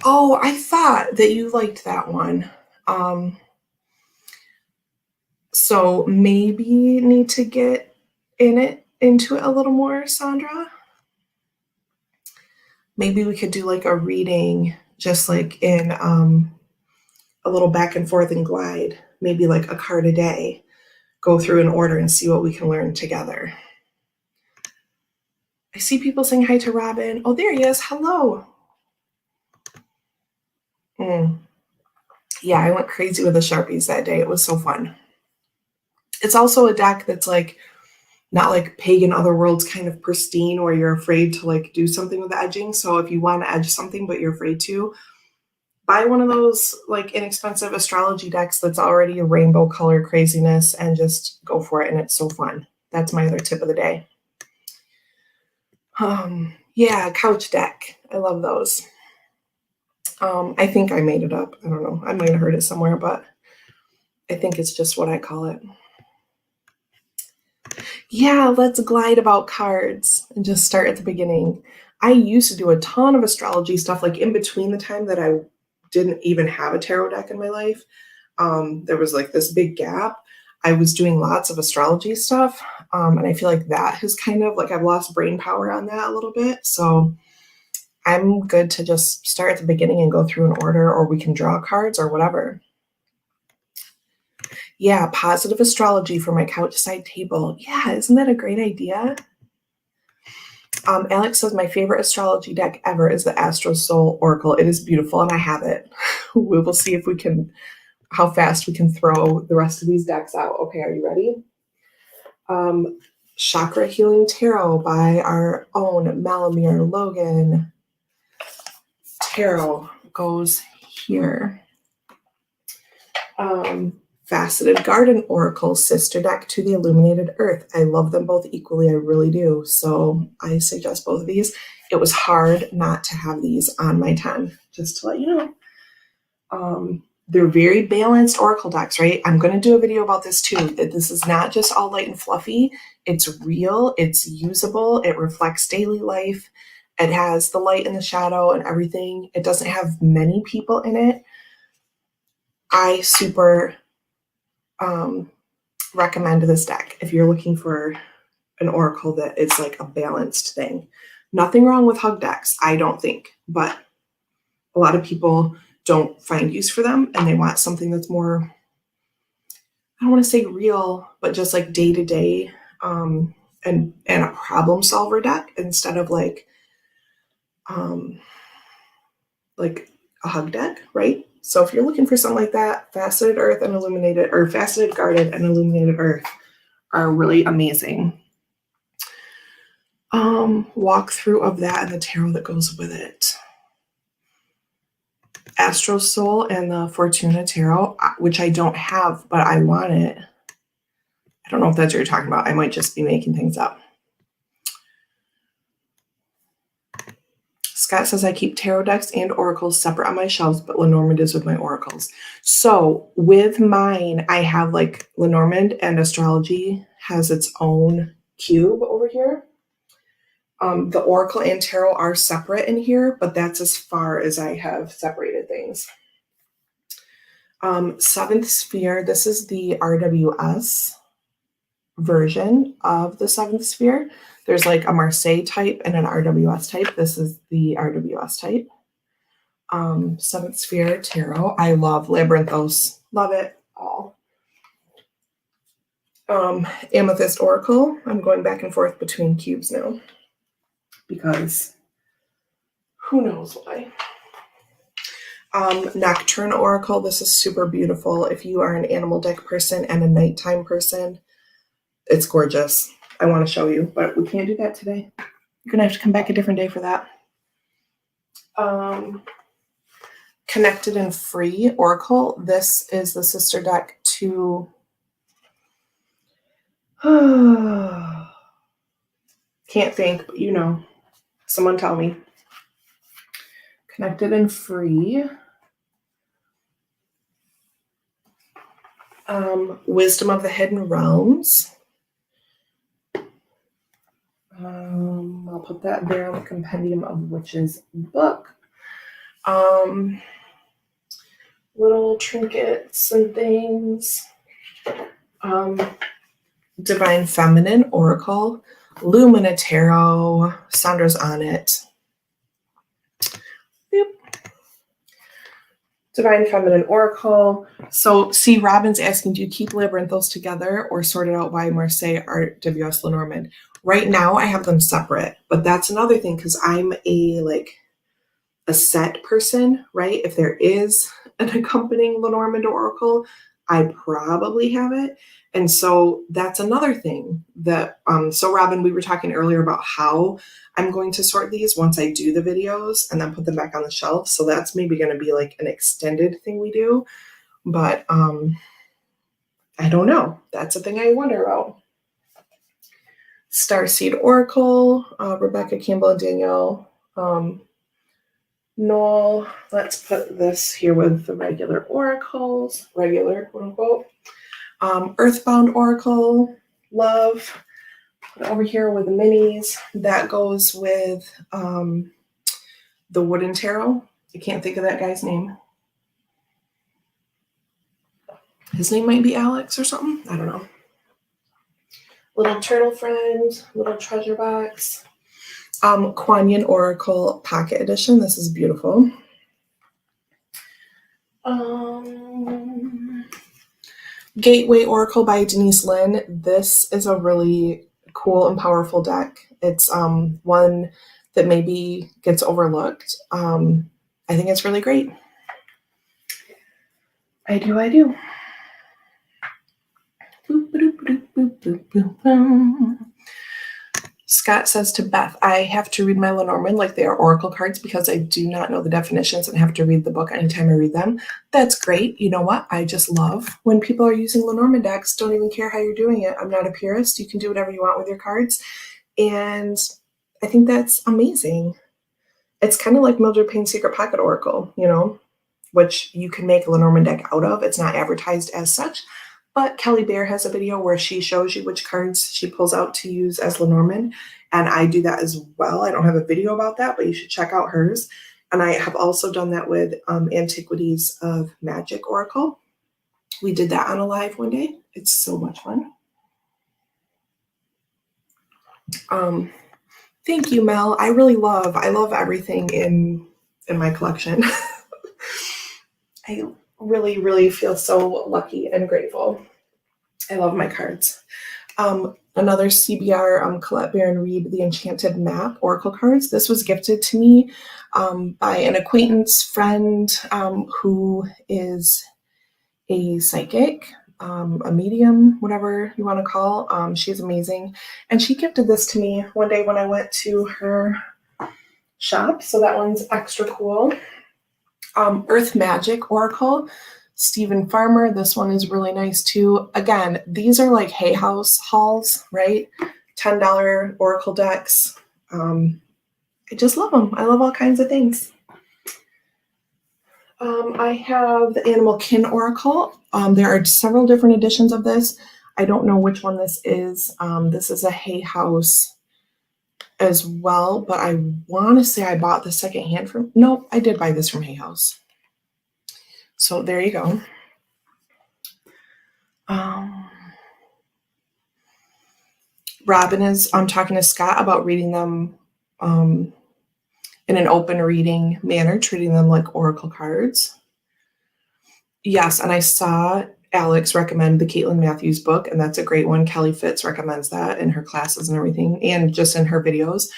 Oh, I thought that you liked that one. So maybe need to get into it a little more, Sandra. Maybe we could do like a reading, just like in a little back and forth and glide, maybe like a card a day, go through in order and see what we can learn together. I see people saying hi to Robin. Oh, there he is. Hello. Yeah, I went crazy with the Sharpies that day. It was so fun. It's also a deck that's like not like Pagan Otherworlds kind of pristine where you're afraid to like do something with the edging. So if you want to edge something but you're afraid to, buy one of those like inexpensive astrology decks that's already a rainbow color craziness and just go for it. And it's so fun. That's my other tip of the day. Yeah, couch deck. I love those. I think I made it up. I don't know. I might have heard it somewhere, but I think it's just what I call it. Yeah, let's glide about cards and just start at the beginning. I used to do a ton of astrology stuff, like in between the time that I didn't even have a tarot deck in my life. There was like this big gap. I was doing lots of astrology stuff. And I feel like that has kind of like I've lost brain power on that a little bit. So I'm good to just start at the beginning and go through an order, or we can draw cards or whatever. Yeah, positive astrology for my couch side table. Yeah, isn't that a great idea? Alex says my favorite astrology deck ever is the Astral Oracle. It is beautiful and I have it. We will see if we can, how fast we can throw the rest of these decks out. Okay, are you ready? Chakra Healing Tarot by our own Malamir Logan. Tarot goes here. Faceted Garden Oracle, sister deck to the Illuminated Earth. I love them both equally. I really do. So I suggest both of these. It was hard not to have these on my 10, just to let you know. They're very balanced Oracle decks, right? I'm going to do a video about this too, that this is not just all light and fluffy. It's real. It's usable. It reflects daily life. It has the light and the shadow and everything. It doesn't have many people in it. I super recommend this deck if you're looking for an oracle that is like a balanced thing. Nothing wrong with hug decks, I don't think, but a lot of people don't find use for them and they want something that's more, I don't want to say real, but just like day to day and a problem solver deck instead of like a hug deck, right? So if you're looking for something like that, Faceted Earth and Illuminated, or Faceted Garden and Illuminated Earth are really amazing. Walkthrough of that and the tarot that goes with it. Astro Soul and the Fortuna Tarot, which I don't have, but I want it. I don't know if that's what you're talking about. I might just be making things up. Scott says I keep tarot decks and oracles separate on my shelves, but Lenormand is with my oracles. So with mine, I have like Lenormand and Astrology has its own cube over here. The oracle and tarot are separate in here, but that's as far as I have separated things. Seventh Sphere, this is the RWS version of the Seventh Sphere. There's like a Marseille type and an RWS type. This is the RWS type. Seventh Sphere Tarot. I love Labyrinthos. Love it all. Amethyst Oracle. I'm going back and forth between cubes now because who knows why. Nocturne Oracle. This is super beautiful. If you are an animal deck person and a nighttime person, it's gorgeous. I want to show you, but we can't do that today. You're going to have to come back a different day for that. Connected and Free Oracle. This is the sister deck to... Can't think, but you know. Someone tell me. Connected and Free. Wisdom of the Hidden Realms. I'll put that there on the Compendium of Witches book. Little trinkets and things. Divine Feminine Oracle. Lumina Tarot. Sandra's on it. Yep. Divine Feminine Oracle. So, see, Robin's asking, do you keep Labyrinthos together or sort it out by Marseille, RWS, Lenormand? Right now, I have them separate, but that's another thing because I'm a set person, right? If there is an accompanying Lenormand Oracle, I probably have it. And so that's another thing that, so Robin, we were talking earlier about how I'm going to sort these once I do the videos and then put them back on the shelf. So that's maybe going to be like an extended thing we do, but I don't know. That's a thing I wonder about. Starseed Oracle, Rebecca Campbell and Danielle Noel. Let's put this here with the regular oracles, regular quote unquote. Earthbound Oracle, love. Over here with the minis, that goes with the wooden tarot. I can't think of that guy's name. His name might be Alex or something. I don't know. Little turtle friend, little treasure box. Kawaii Oracle Pocket Edition. This is beautiful. Gateway Oracle by Denise Lynn. This is a really cool and powerful deck. It's one that maybe gets overlooked. I think it's really great. I do. Boop, boop, boop, boop, boop, boop, boop. Scott says to Beth, I have to read my Lenormand like they are oracle cards because I do not know the definitions and have to read the book anytime I read them. That's great. You know what? I just love when people are using Lenormand decks. Don't even care how you're doing it. I'm not a purist. You can do whatever you want with your cards. And I think that's amazing. It's kind of like Mildred Payne's Secret Pocket Oracle, you know, which you can make a Lenormand deck out of. It's not advertised as such. But Kelly Bear has a video where she shows you which cards she pulls out to use as Lenormand, and I do that as well. I don't have a video about that, but you should check out hers. And I have also done that with Antiquities of Mythic Oracle. We did that on a live one day. It's so much fun. Thank you, Mel. I love everything in my collection. I really feel so lucky and grateful. I love my cards. Another CBR Colette Baron Reed, the Enchanted Map Oracle cards. This was gifted to me by an acquaintance friend who is a psychic, a medium, whatever you want to call. She's amazing. And she gifted this to me one day when I went to her shop. So that one's extra cool. Earth Magic Oracle, Stephen Farmer. This one is really nice too. Again, these are like Hay House hauls, right? $10 Oracle decks. I just love them. I love all kinds of things. I have the Animal Kin Oracle. There are several different editions of this. I don't know which one this is. This is a Hay House as well, but I want to say I bought the second hand from, nope, I did buy this from Hay House. So there you go. Robin is talking to Scott about reading them in an open reading manner, treating them like oracle cards. Yes, and I saw Alex recommend the Caitlin Matthews book, and that's a great one. Kelly Fitz recommends that in her classes and everything, and just in her videos.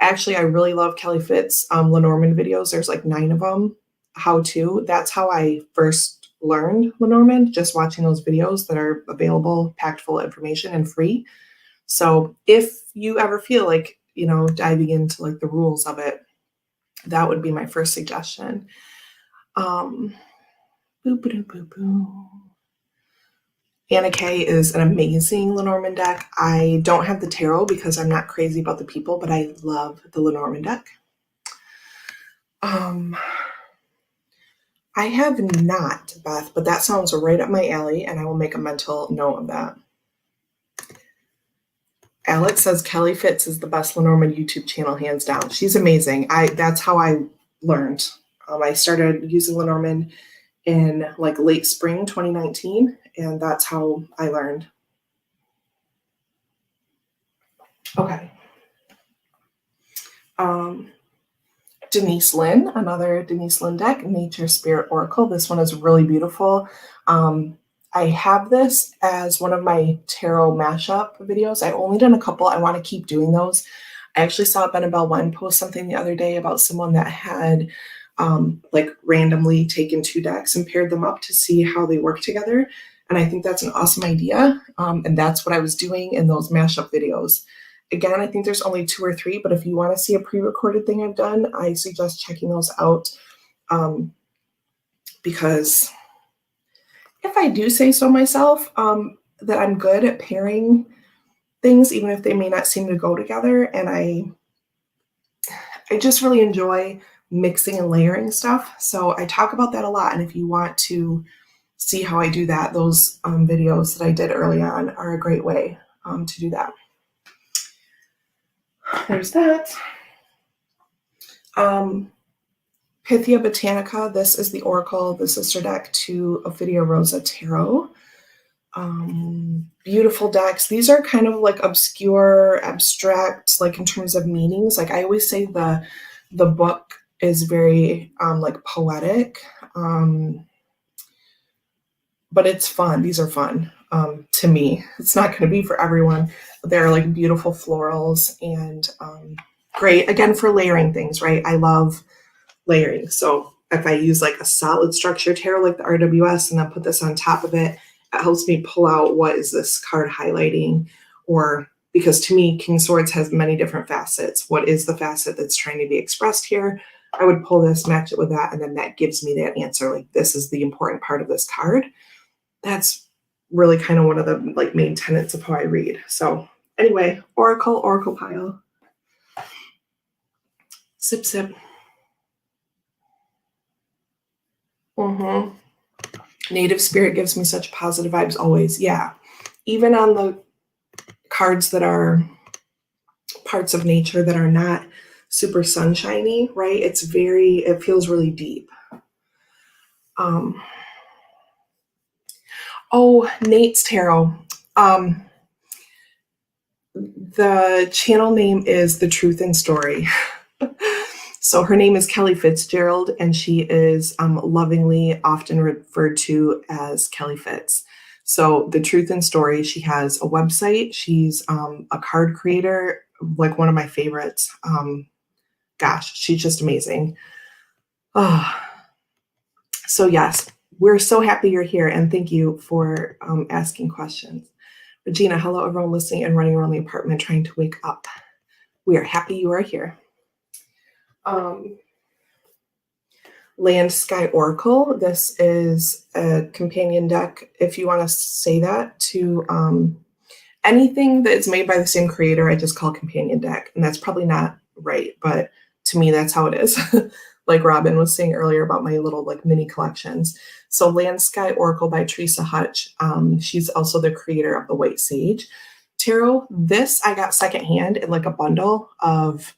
Actually, I really love Kelly Fitz Lenormand videos. There's like 9 of them. How to. That's how I first learned Lenormand, just watching those videos that are available, packed full of information and free. So if you ever feel like, you know, diving into like the rules of it, that would be my first suggestion. Anna Kay is an amazing Lenormand deck. I don't have the tarot because I'm not crazy about the people, but I love the Lenormand deck. I have not, Beth, but that sounds right up my alley, and I will make a mental note of that. Alex says Kelly Fitz is the best Lenormand YouTube channel, hands down. She's amazing. That's how I learned. I started using Lenormand in like late spring 2019, and that's how I learned. Okay. Denise Lynn, another Denise Lynn deck, Nature Spirit Oracle. This one is really beautiful. I have this as one of my tarot mashup videos. I've only done a couple. I want to keep doing those. I actually saw Benabel Wen post something the other day about someone that had like randomly taken 2 decks and paired them up to see how they work together. And I think that's an awesome idea. And that's what I was doing in those mashup videos. Again, I think there's only 2 or 3, but if you want to see a pre-recorded thing I've done, I suggest checking those out. Because if I do say so myself, that I'm good at pairing things, even if they may not seem to go together. And I just really enjoy mixing and layering stuff. So I talk about that a lot. And if you want to see how I do that, those videos that I did early on are a great way to do that. there's that. Pythia Botanica, this is the Oracle, the sister deck to Ophidia Rosa Tarot. Beautiful decks. These are kind of like obscure, abstract, like in terms of meanings. Like I always say the book is very like poetic, but it's fun. These are fun to me. It's not going to be for everyone. They're like beautiful florals and great, again, for layering things, right? I love layering. So if I use like a solid structure tarot like the RWS and then put this on top of it, it helps me pull out what is this card highlighting, or because to me, King Swords has many different facets. What is the facet that's trying to be expressed here? I would pull this, match it with that, and then that gives me that answer. Like this is the important part of this card. That's really kind of one of the like main tenets of how I read. So anyway, Oracle pile. Sip, sip. Native spirit gives me such positive vibes always. Yeah. Even on the cards that are parts of nature that are not super sunshiny, right? It feels really deep. Nate's Tarot. The channel name is The Truth and Story. So her name is Kelly Fitzgerald, and she is lovingly often referred to as Kelly Fitz. So The Truth and Story, she has a website. She's a card creator, like one of my favorites. Gosh, she's just amazing. So yes, we're so happy you're here, and thank you for asking questions. Regina, hello everyone listening and running around the apartment trying to wake up. We are happy you are here. Land Sky Oracle. This is a companion deck, if you want to say that, to anything that is made by the same creator. I just call companion deck, and that's probably not right, but to me that's how it is. Like Robin was saying earlier about my little like mini collections. So Land Sky Oracle by Teresa Hutch. She's also the creator of the White Sage Tarot. This I got secondhand in like a bundle of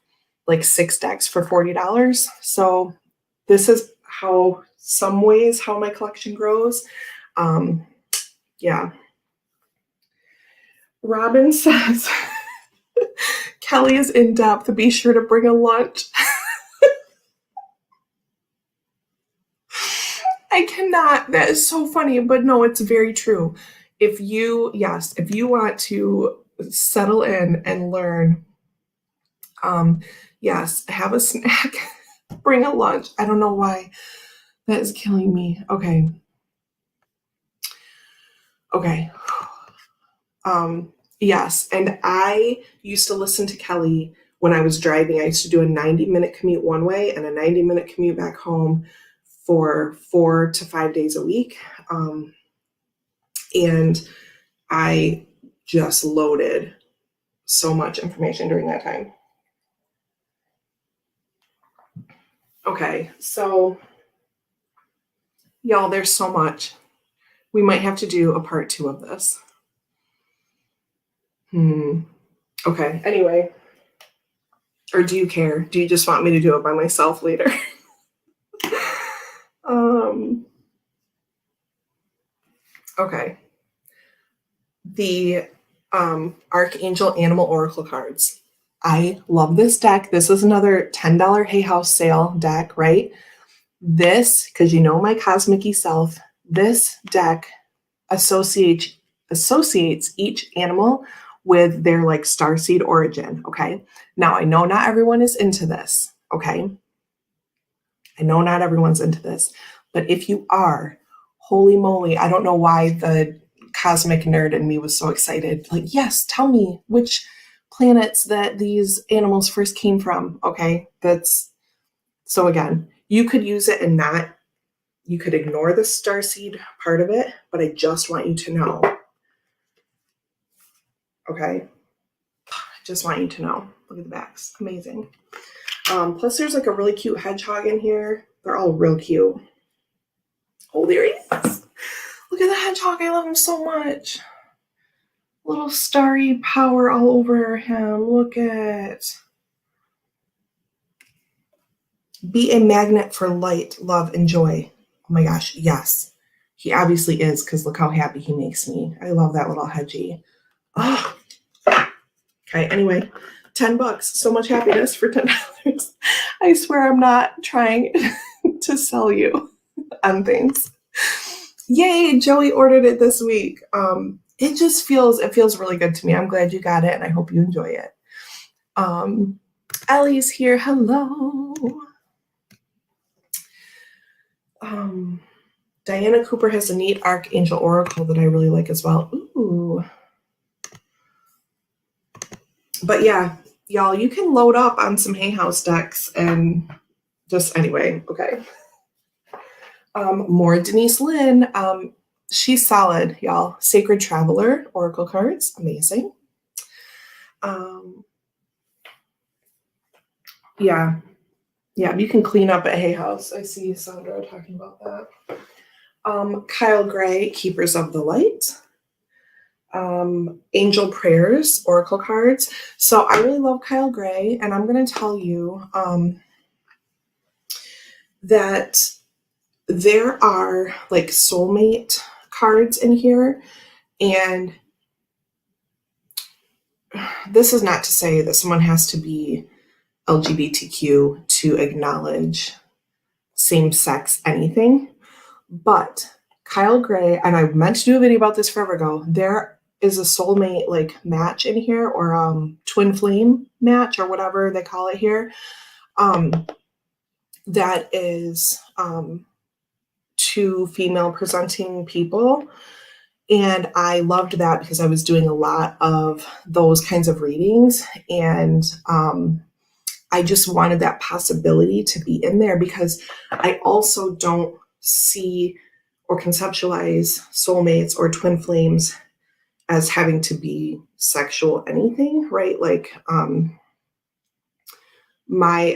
like 6 decks for $40. So this is how my collection grows. Yeah. Robin says, Kelly is in depth. Be sure to bring a lunch. I cannot. That is so funny, but no, it's very true. If you want to settle in and learn, yes, have a snack, bring a lunch. I don't know why that is killing me. Okay. Yes, and I used to listen to Kelly when I was driving. I used to do a 90-minute commute one way and a 90-minute commute back home for 4 to 5 days a week. And I just loaded so much information during that time. Okay, so y'all, there's so much. We might have to do a part 2 of this. Okay, anyway. Or do you care? Do you just want me to do it by myself later? Okay. The Archangel Animal Oracle cards. I love this deck. This is another $10 Hay House sale deck, right? This, because you know my cosmic-y self, this deck associates each animal with their like starseed origin, okay? Now, I know not everyone is into this, okay? I know not everyone's into this, but if you are, holy moly, I don't know why the cosmic nerd in me was so excited. Like, yes, tell me which planets that these animals first came from, okay? So again, you could use it and you could ignore the starseed part of it, but I just want you to know, okay? I just want you to know. Look at the backs, amazing. Plus there's like a really cute hedgehog in here. They're all real cute. Oh, there he is. Look at the hedgehog, I love him so much. Little starry power all over him, look at. Be a magnet for light, love, and joy. Oh my gosh, yes. He obviously is, because look how happy he makes me. I love that little hedgie. Oh. Okay, anyway, $10. So much happiness for $10. I swear I'm not trying to sell you on things. Yay, Joey ordered it this week. It feels really good to me. I'm glad you got it, and I hope you enjoy it. Ellie's here. Hello. Diana Cooper has a neat Archangel Oracle that I really like as well. Ooh. But yeah, y'all, you can load up on some Hay House decks and just anyway, okay. More Denise Lynn. She's solid, y'all. Sacred Traveler Oracle cards, amazing. Yeah, you can clean up at Hay House. I see Sandra talking about that. Kyle Gray, Keepers of the Light. Angel Prayers Oracle cards. So I really love Kyle Gray, and I'm going to tell you that there are like soulmate cards in here, and this is not to say that someone has to be LGBTQ to acknowledge same-sex anything, but Kyle Gray, and I meant to do a video about this forever ago, there is a soulmate like match in here, or twin flame match, or whatever they call it here, that is two female presenting people. And I loved that because I was doing a lot of those kinds of readings, and I just wanted that possibility to be in there, because I also don't see or conceptualize soulmates or twin flames as having to be sexual anything, right? Like I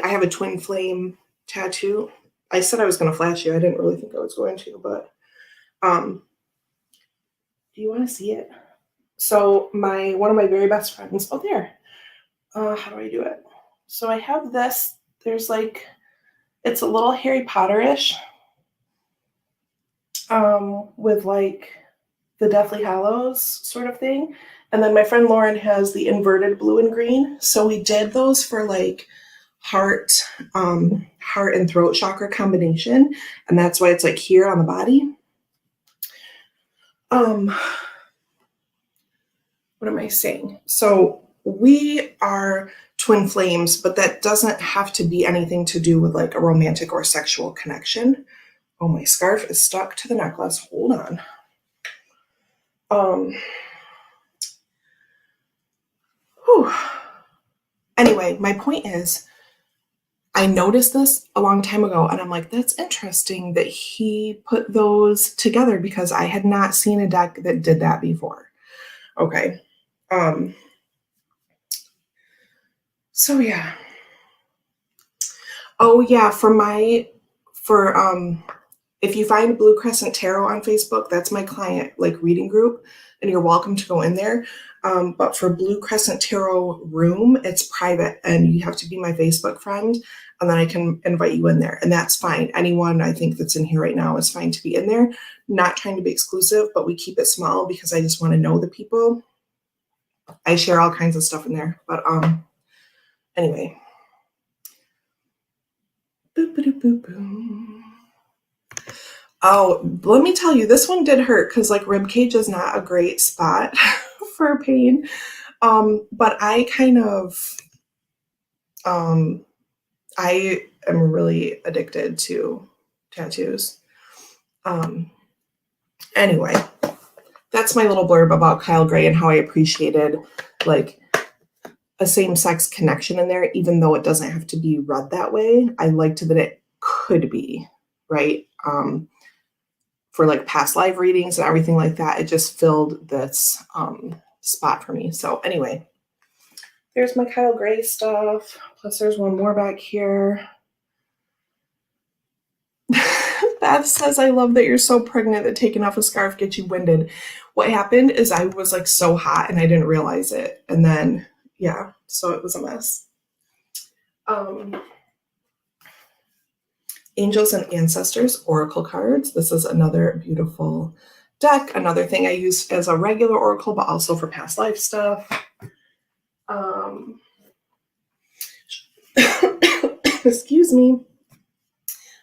have a twin flame tattoo. I said I was going to flash you. I didn't really think I was going to, but do you want to see it? So one of my very best friends, oh there, how do I do it? So I have this, there's like, it's a little Harry Potter-ish, with like the Deathly Hallows sort of thing. And then my friend Lauren has the inverted blue and green. So we did those for like heart and throat chakra combination. And that's why it's like here on the body. What am I saying? So we are twin flames, but that doesn't have to be anything to do with like a romantic or sexual connection. Oh, my scarf is stuck to the necklace. Hold on. Anyway, my point is, I noticed this a long time ago, and I'm like, that's interesting that he put those together, because I had not seen a deck that did that before. Okay. So yeah. Oh yeah, if you find Blue Crescent Tarot on Facebook, that's my client like reading group, and you're welcome to go in there. But for Blue Crescent Tarot room, it's private, and you have to be my Facebook friend, and then I can invite you in there, and that's fine. Anyone I think that's in here right now is fine to be in there. Not trying to be exclusive, but we keep it small because I just want to know the people. I share all kinds of stuff in there, but anyway. Boop, boop, boop, boop. Oh, let me tell you, this one did hurt, because like rib cage is not a great spot for pain. But I kind of, I am really addicted to tattoos. Anyway, that's my little blurb about Kyle Gray and how I appreciated like a same-sex connection in there, even though it doesn't have to be read that way. I liked that it could be, right? For like past live readings and everything like that, it just filled this spot for me. So anyway, there's my Kyle Gray stuff. Plus there's one more back here. Beth says, I love that you're so pregnant that taking off a scarf gets you winded. What happened is I was like so hot and I didn't realize it. And then, yeah, so it was a mess. Angels and Ancestors Oracle cards. This is another beautiful deck. Another thing I use as a regular oracle, but also for past life stuff. Excuse me.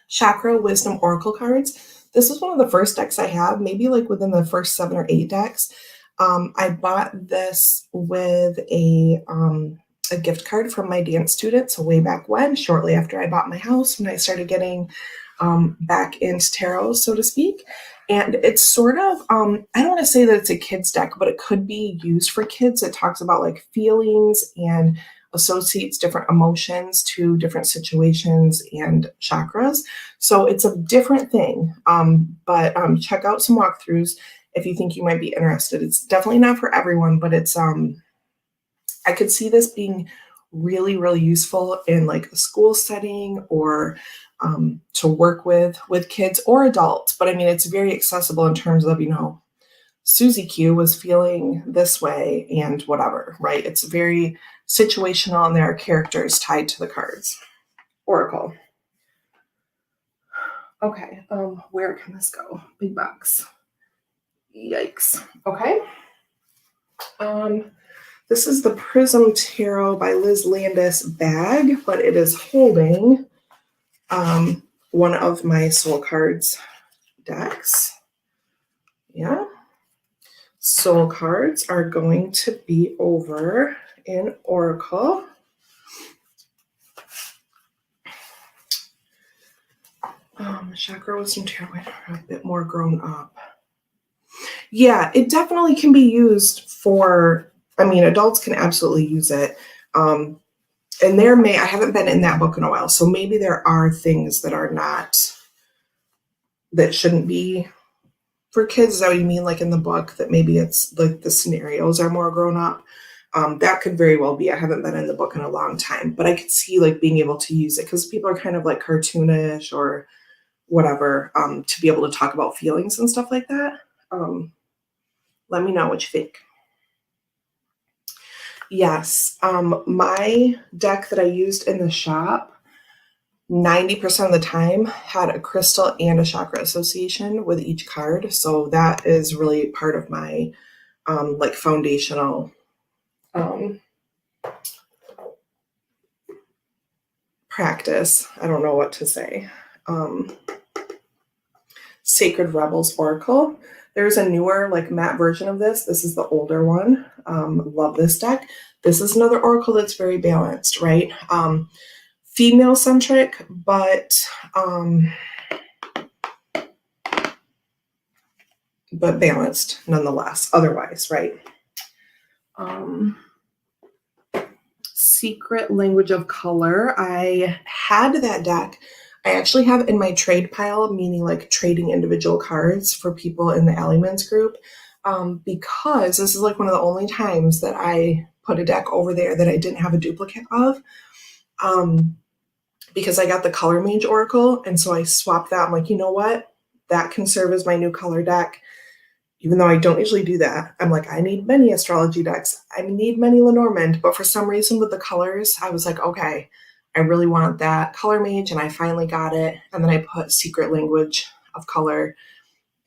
Chakra Wisdom Oracle cards. This is one of the first decks I have, maybe like within the first 7 or 8 decks. I bought this with a gift card from my dance student, so way back when, shortly after I bought my house, when I started getting back into tarot, so to speak. And it's sort of, I don't want to say that it's a kid's deck, but it could be used for kids. It talks about like feelings and associates different emotions to different situations and chakras. So it's a different thing, but check out some walkthroughs if you think you might be interested. It's definitely not for everyone, but it's, I could see this being really, really useful in like a school setting or to work with kids or adults. But I mean, it's very accessible in terms of, you know, Susie Q was feeling this way and whatever, right? It's very situational and there are characters tied to the cards. Oracle. Okay, where can this go? Big box. Yikes. Okay. This is the Prism Tarot by Liz Landis bag, but it is holding one of my Soul Cards decks. Yeah. Soul Cards are going to be over in Oracle. Chakra Wisdom Tarot, a bit more grown up. Yeah, it definitely can be used for, I mean, adults can absolutely use it. And I haven't been in that book in a while, so maybe there are things that are not, that shouldn't be for kids. Is that what you mean? Like in the book, that maybe it's like the scenarios are more grown up. That could very well be. I haven't been in the book in a long time, but I could see like being able to use it because people are kind of like cartoonish or whatever, to be able to talk about feelings and stuff like that. Let me know what you think. Yes, my deck that I used in the shop, 90% of the time had a crystal and a chakra association with each card. So that is really part of my like foundational practice. I don't know what to say. Sacred Rebels Oracle. There's a newer like matte version of this. This is the older one. Love this deck. This is another oracle that's very balanced, right? Female centric, but balanced nonetheless. Otherwise, right? Secret Language of Color. I had that deck. I actually have it in my trade pile, meaning like trading individual cards for people in the Alleyman's group, because this is like one of the only times that I put a deck over there that I didn't have a duplicate of, because I got the Color Mage Oracle, and so I swapped that. I'm like, you know what? That can serve as my new color deck. Even though I don't usually do that, I'm like, I need many astrology decks. I need many Lenormand, but for some reason with the colors, I was like, okay, I really want that Color Mage, and I finally got it. And then I put Secret Language of Color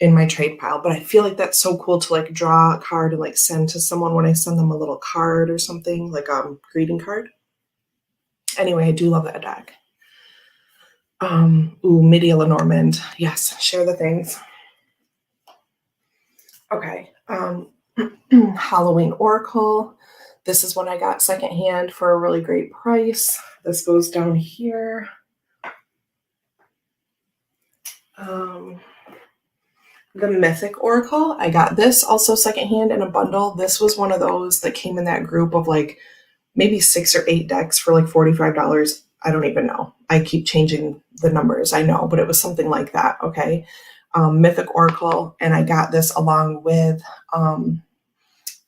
in my trade pile. But I feel like that's so cool to like draw a card and like send to someone when I send them a little card or something, like a greeting card. Anyway, I do love that deck. Media Lenormand. Yes, share the things. Okay, Halloween Oracle. This is one I got secondhand for a really great price. This goes down here. The Mythic Oracle. I got this also secondhand in a bundle. This was one of those that came in that group of like maybe 6 or 8 decks for like $45. I don't even know. I keep changing the numbers, I know, but it was something like that, okay? Mythic Oracle, and I got this along with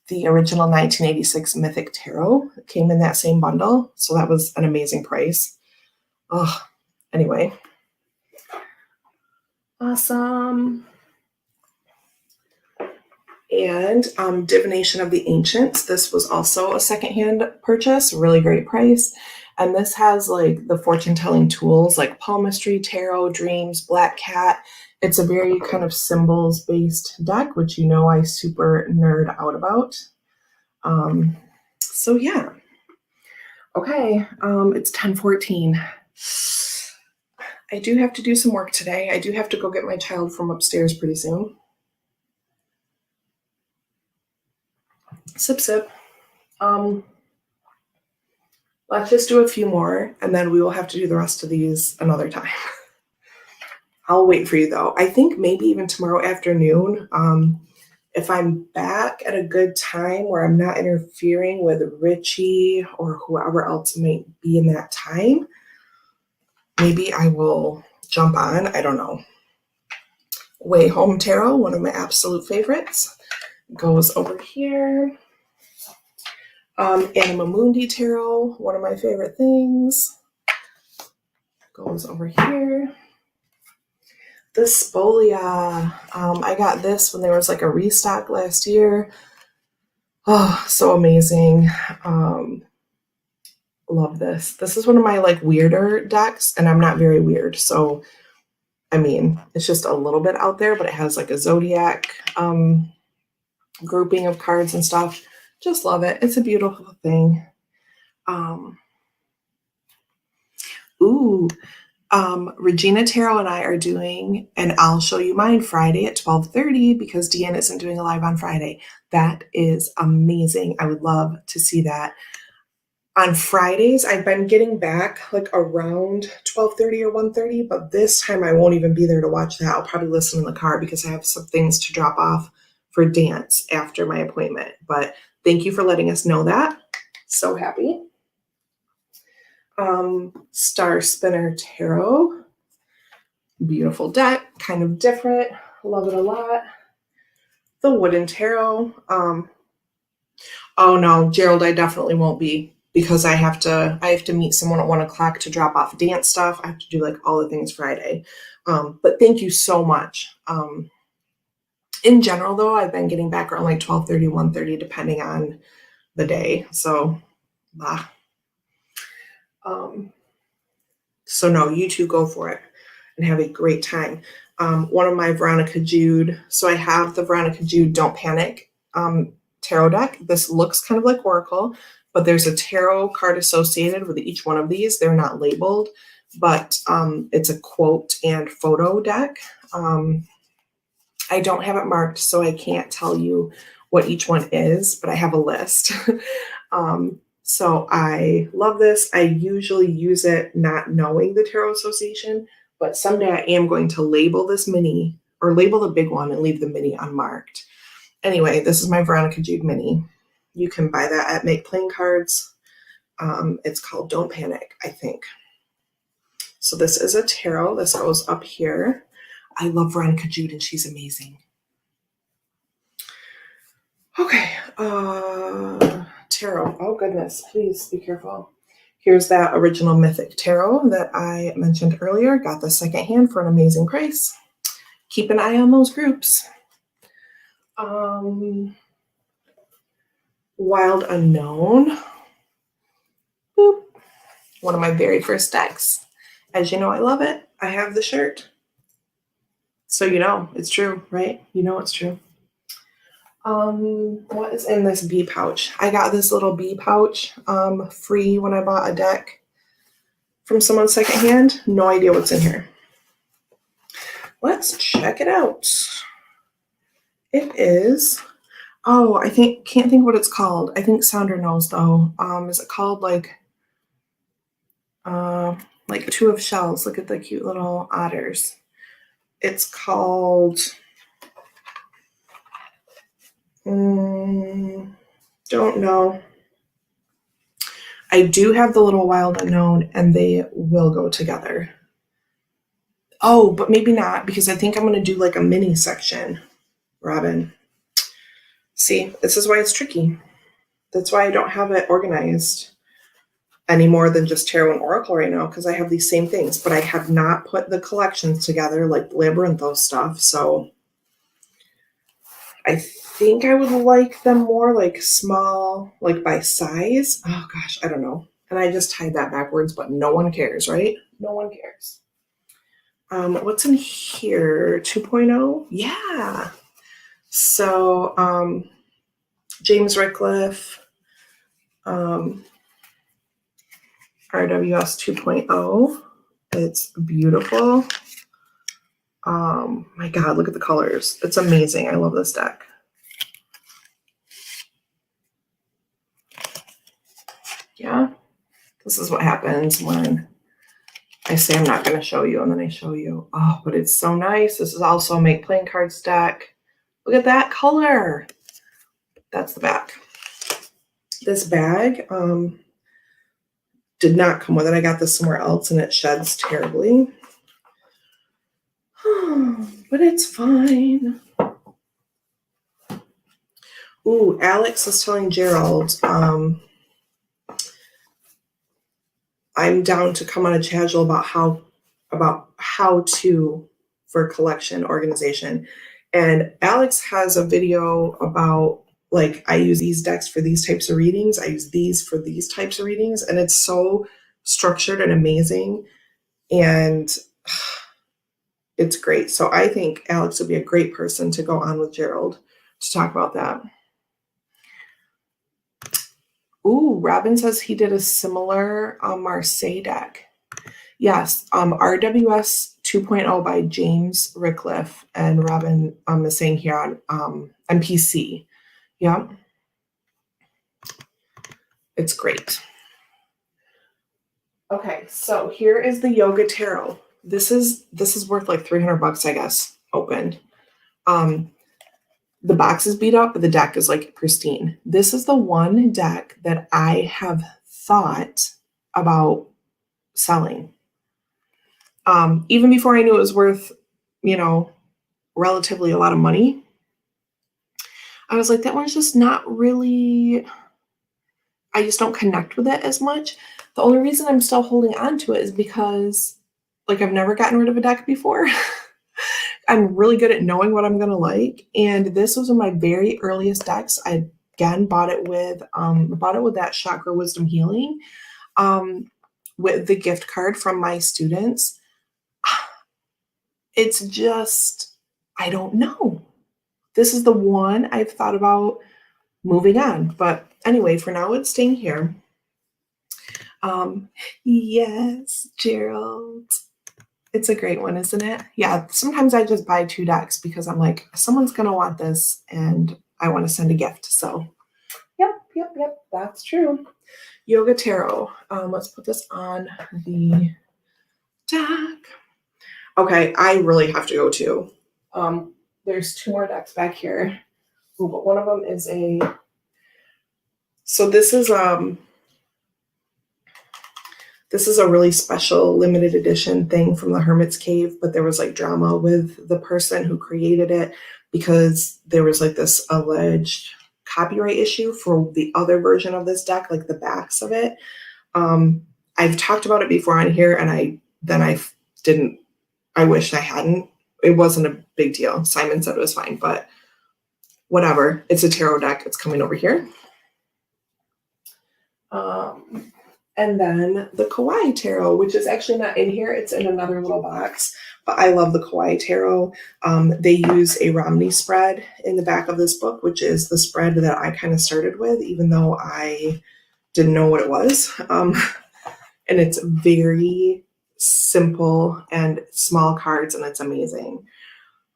the original 1986 Mythic Tarot. It came in that same bundle, so that was an amazing price. Oh, anyway. Awesome. And Divination of the Ancients. This was also a secondhand purchase, really great price. And this has like the fortune telling tools like palmistry, tarot, dreams, black cat. It's a very kind of symbols based deck, which you know I super nerd out about. So yeah. Okay, it's 10:14. I do have to do some work today. I do have to go get my child from upstairs pretty soon. Sip, sip. Let's just do a few more, and then we will have to do the rest of these another time. I'll wait for you, though. I think maybe even tomorrow afternoon, if I'm back at a good time where I'm not interfering with Richie or whoever else might be in that time, maybe I will jump on. I don't know. Way Home Tarot, one of my absolute favorites, goes over here. Anima Mundi Tarot, one of my favorite things, goes over here. The Spolia, I got this when there was like a restock last year. Oh, so amazing. Love this. This is one of my like weirder decks, and I'm not very weird, so I mean, it's just a little bit out there, but it has like a zodiac grouping of cards and stuff. Just love it. It's a beautiful thing. Regina Tarot and I are doing, and I'll show you mine Friday at 12:30 because Deanne isn't doing a live on Friday. That is amazing. I would love to see that. On Fridays, I've been getting back like around 12:30 or 1:30, but this time I won't even be there to watch that. I'll probably listen in the car because I have some things to drop off for dance after my appointment. But thank you for letting us know that. So happy. Star Spinner Tarot. Beautiful deck, kind of different. Love it a lot. The Wooden Tarot. Oh no, Gerald, I definitely won't be because I have to meet someone at 1 o'clock to drop off dance stuff. I have to do like all the things Friday. But thank you so much. In general though, I've been getting back around like 12:30, 1:30, depending on the day. So blah. So no, you two go for it and have a great time. One of my Veronica Jude, so I have the Veronica Jude Don't Panic tarot deck. This looks kind of like Oracle, but there's a tarot card associated with each one of these. They're not labeled, but it's a quote and photo deck. I don't have it marked, so I can't tell you what each one is, but I have a list. So I love this. I usually use it not knowing the Tarot Association, but someday I am going to label this mini or label the big one and leave the mini unmarked. Anyway, this is my Veronica Jude mini. You can buy that at Make Playing Cards. It's called Don't Panic, I think. So this is a tarot. This goes up here. I love Veronica Jude and she's amazing. Okay. Tarot. Oh goodness, please be careful. Here's that original Mythic Tarot that I mentioned earlier. Got the second hand for an amazing price. Keep an eye on those groups. Wild Unknown. Boop. One of my very first decks. As you know, I love it. I have the shirt. So you know, it's true, right? You know it's true. What is in this bee pouch? I got this little bee pouch free when I bought a deck from someone secondhand. No idea what's in here. Let's check it out. It is, oh, can't think what it's called. I think Sandra knows though. Is it called like Two of Shells? Look at the cute little otters. It's called, don't know. I do have the little Wild Unknown and they will go together. Oh, but maybe not because I think I'm going to do like a mini section, Robin. See, this is why it's tricky. That's why I don't have it organized any more than just Tarot and Oracle right now because I have these same things, but I have not put the collections together like Labyrinthos stuff. So I think I would like them more like small, like by size. Oh gosh, I don't know. And I just tied that backwards, but no one cares, right? No one cares. What's in here? 2.0? Yeah. So James Rickliffe, RWS 2.0. It's beautiful. My God, look at the colors. It's amazing. I love this deck. Yeah. This is what happens when I say I'm not going to show you and then I show you. Oh, but it's so nice. This is also a Make Playing Cards deck. Look at that color. That's the back. This bag did not come with it. I got this somewhere else and it sheds terribly. But it's fine. Ooh, Alex is telling Gerald, I'm down to come on a casual about how to for collection organization. And Alex has a video about, like, I use these decks for these types of readings. I use these for these types of readings. And it's so structured and amazing. And it's great. So I think Alex would be a great person to go on with Gerald to talk about that. Ooh, Robin says he did a similar Marseille deck. Yes, RWS 2.0 by James Rickliffe, and Robin is saying here on MPC. Yeah, it's great. Okay, so here is the Yoga Tarot. This is worth like $300, I guess, opened. The box is beat up, but the deck is like pristine. This is the one deck that I have thought about selling. Even before I knew it was worth, relatively a lot of money. I was like, that one's just not really, I just don't connect with it as much. The only reason I'm still holding on to it is because, like, I've never gotten rid of a deck before. I'm really good at knowing what I'm going to like. And this was one of my very earliest decks. I, again, bought it with that Chakra Wisdom Healing with the gift card from my students. It's just, I don't know. This is the one I've thought about moving on. But anyway, for now, it's staying here. Yes, Gerald. It's a great one, isn't it? Yeah, sometimes I just buy 2 decks because I'm like, someone's going to want this and I want to send a gift. So, yep, that's true. Yoga Tarot. Let's put this on the deck. Okay, I really have to go too. There's 2 more decks back here. Ooh, but one of them is so this is a really special limited edition thing from the Hermit's Cave, but there was like drama with the person who created it because there was like this alleged copyright issue for the other version of this deck, like the backs of it. I've talked about it before on here and I wished I hadn't. It wasn't a big deal. Simon said it was fine, but whatever. It's a tarot deck. It's coming over here. And then the Kawaii Tarot, which is actually not in here. It's in another little box, but I love the Kawaii Tarot. They use a Romney spread in the back of this book, which is the spread that I kind of started with, even though I didn't know what it was. And it's very simple and small cards, and it's amazing.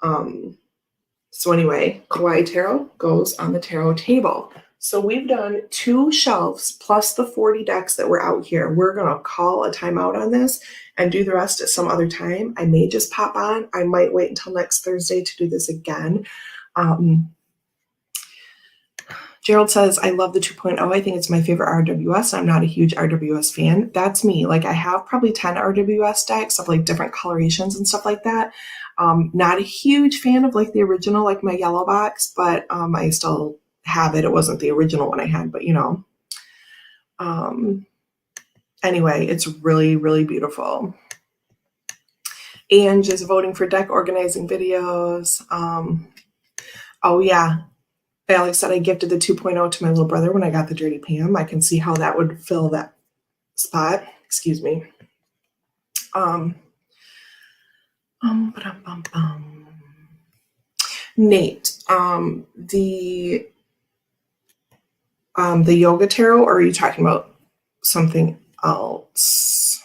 So anyway, Kawaii Tarot goes on the tarot table. So we've done 2 shelves plus the 40 decks that were out here. We're going to call a timeout on this and do the rest at some other time. I may just pop on. I might wait until next Thursday to do this again. Gerald says, I love the 2.0. I think it's my favorite RWS. I'm not a huge RWS fan. That's me. Like, I have probably 10 RWS decks of like different colorations and stuff like that. Not a huge fan of like the original, like my yellow box, but I still have it. It wasn't the original one I had, but anyway, it's really, really beautiful. And just voting for deck organizing videos. Oh yeah. Alex said I gifted the 2.0 to my little brother when I got the Dirty Pam. I can see how that would fill that spot. Excuse me. Nate, the yoga tarot, or are you talking about something else?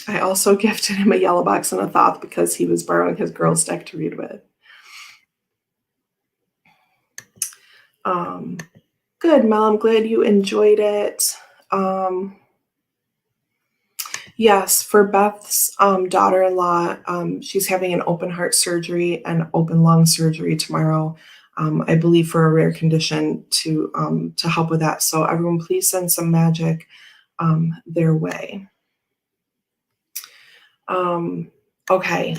I also gifted him a yellow box and a thoth because he was borrowing his girls' deck to read with. Good, Mel. I'm glad you enjoyed it. Yes, for Beth's daughter-in-law, she's having an open heart surgery and open lung surgery tomorrow, I believe for a rare condition to help with that. So everyone, please send some magic their way. Okay.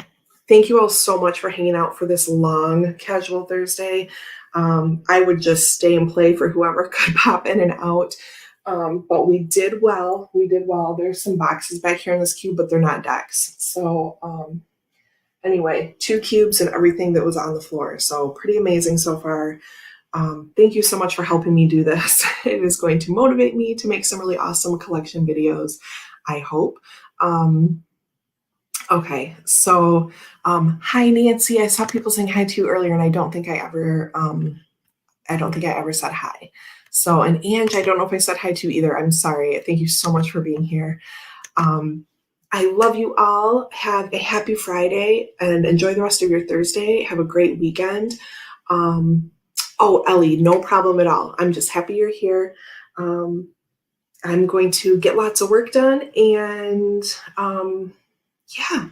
Thank you all so much for hanging out for this long Casual Thursday. I would just stay and play for whoever could pop in and out. But we did well. We did well. There's some boxes back here in this cube, but they're not decks. So anyway, 2 cubes and everything that was on the floor. So pretty amazing so far. Thank you so much for helping me do this. It is going to motivate me to make some really awesome collection videos, I hope. Okay, so hi Nancy. I saw people saying hi to you earlier, and I don't think I ever said hi. So, and Ange, I don't know if I said hi to you either. I'm sorry. Thank you so much for being here. I love you all. Have a happy Friday and enjoy the rest of your Thursday. Have a great weekend. Oh, Ellie, no problem at all. I'm just happy you're here. I'm going to get lots of work done, and yeah,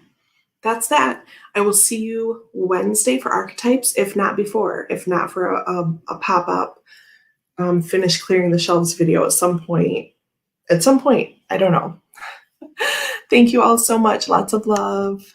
that's that. I will see you Wednesday for archetypes, if not before, if not for a pop-up finish clearing the shelves video at some point. I don't know. Thank you all so much. Lots of love.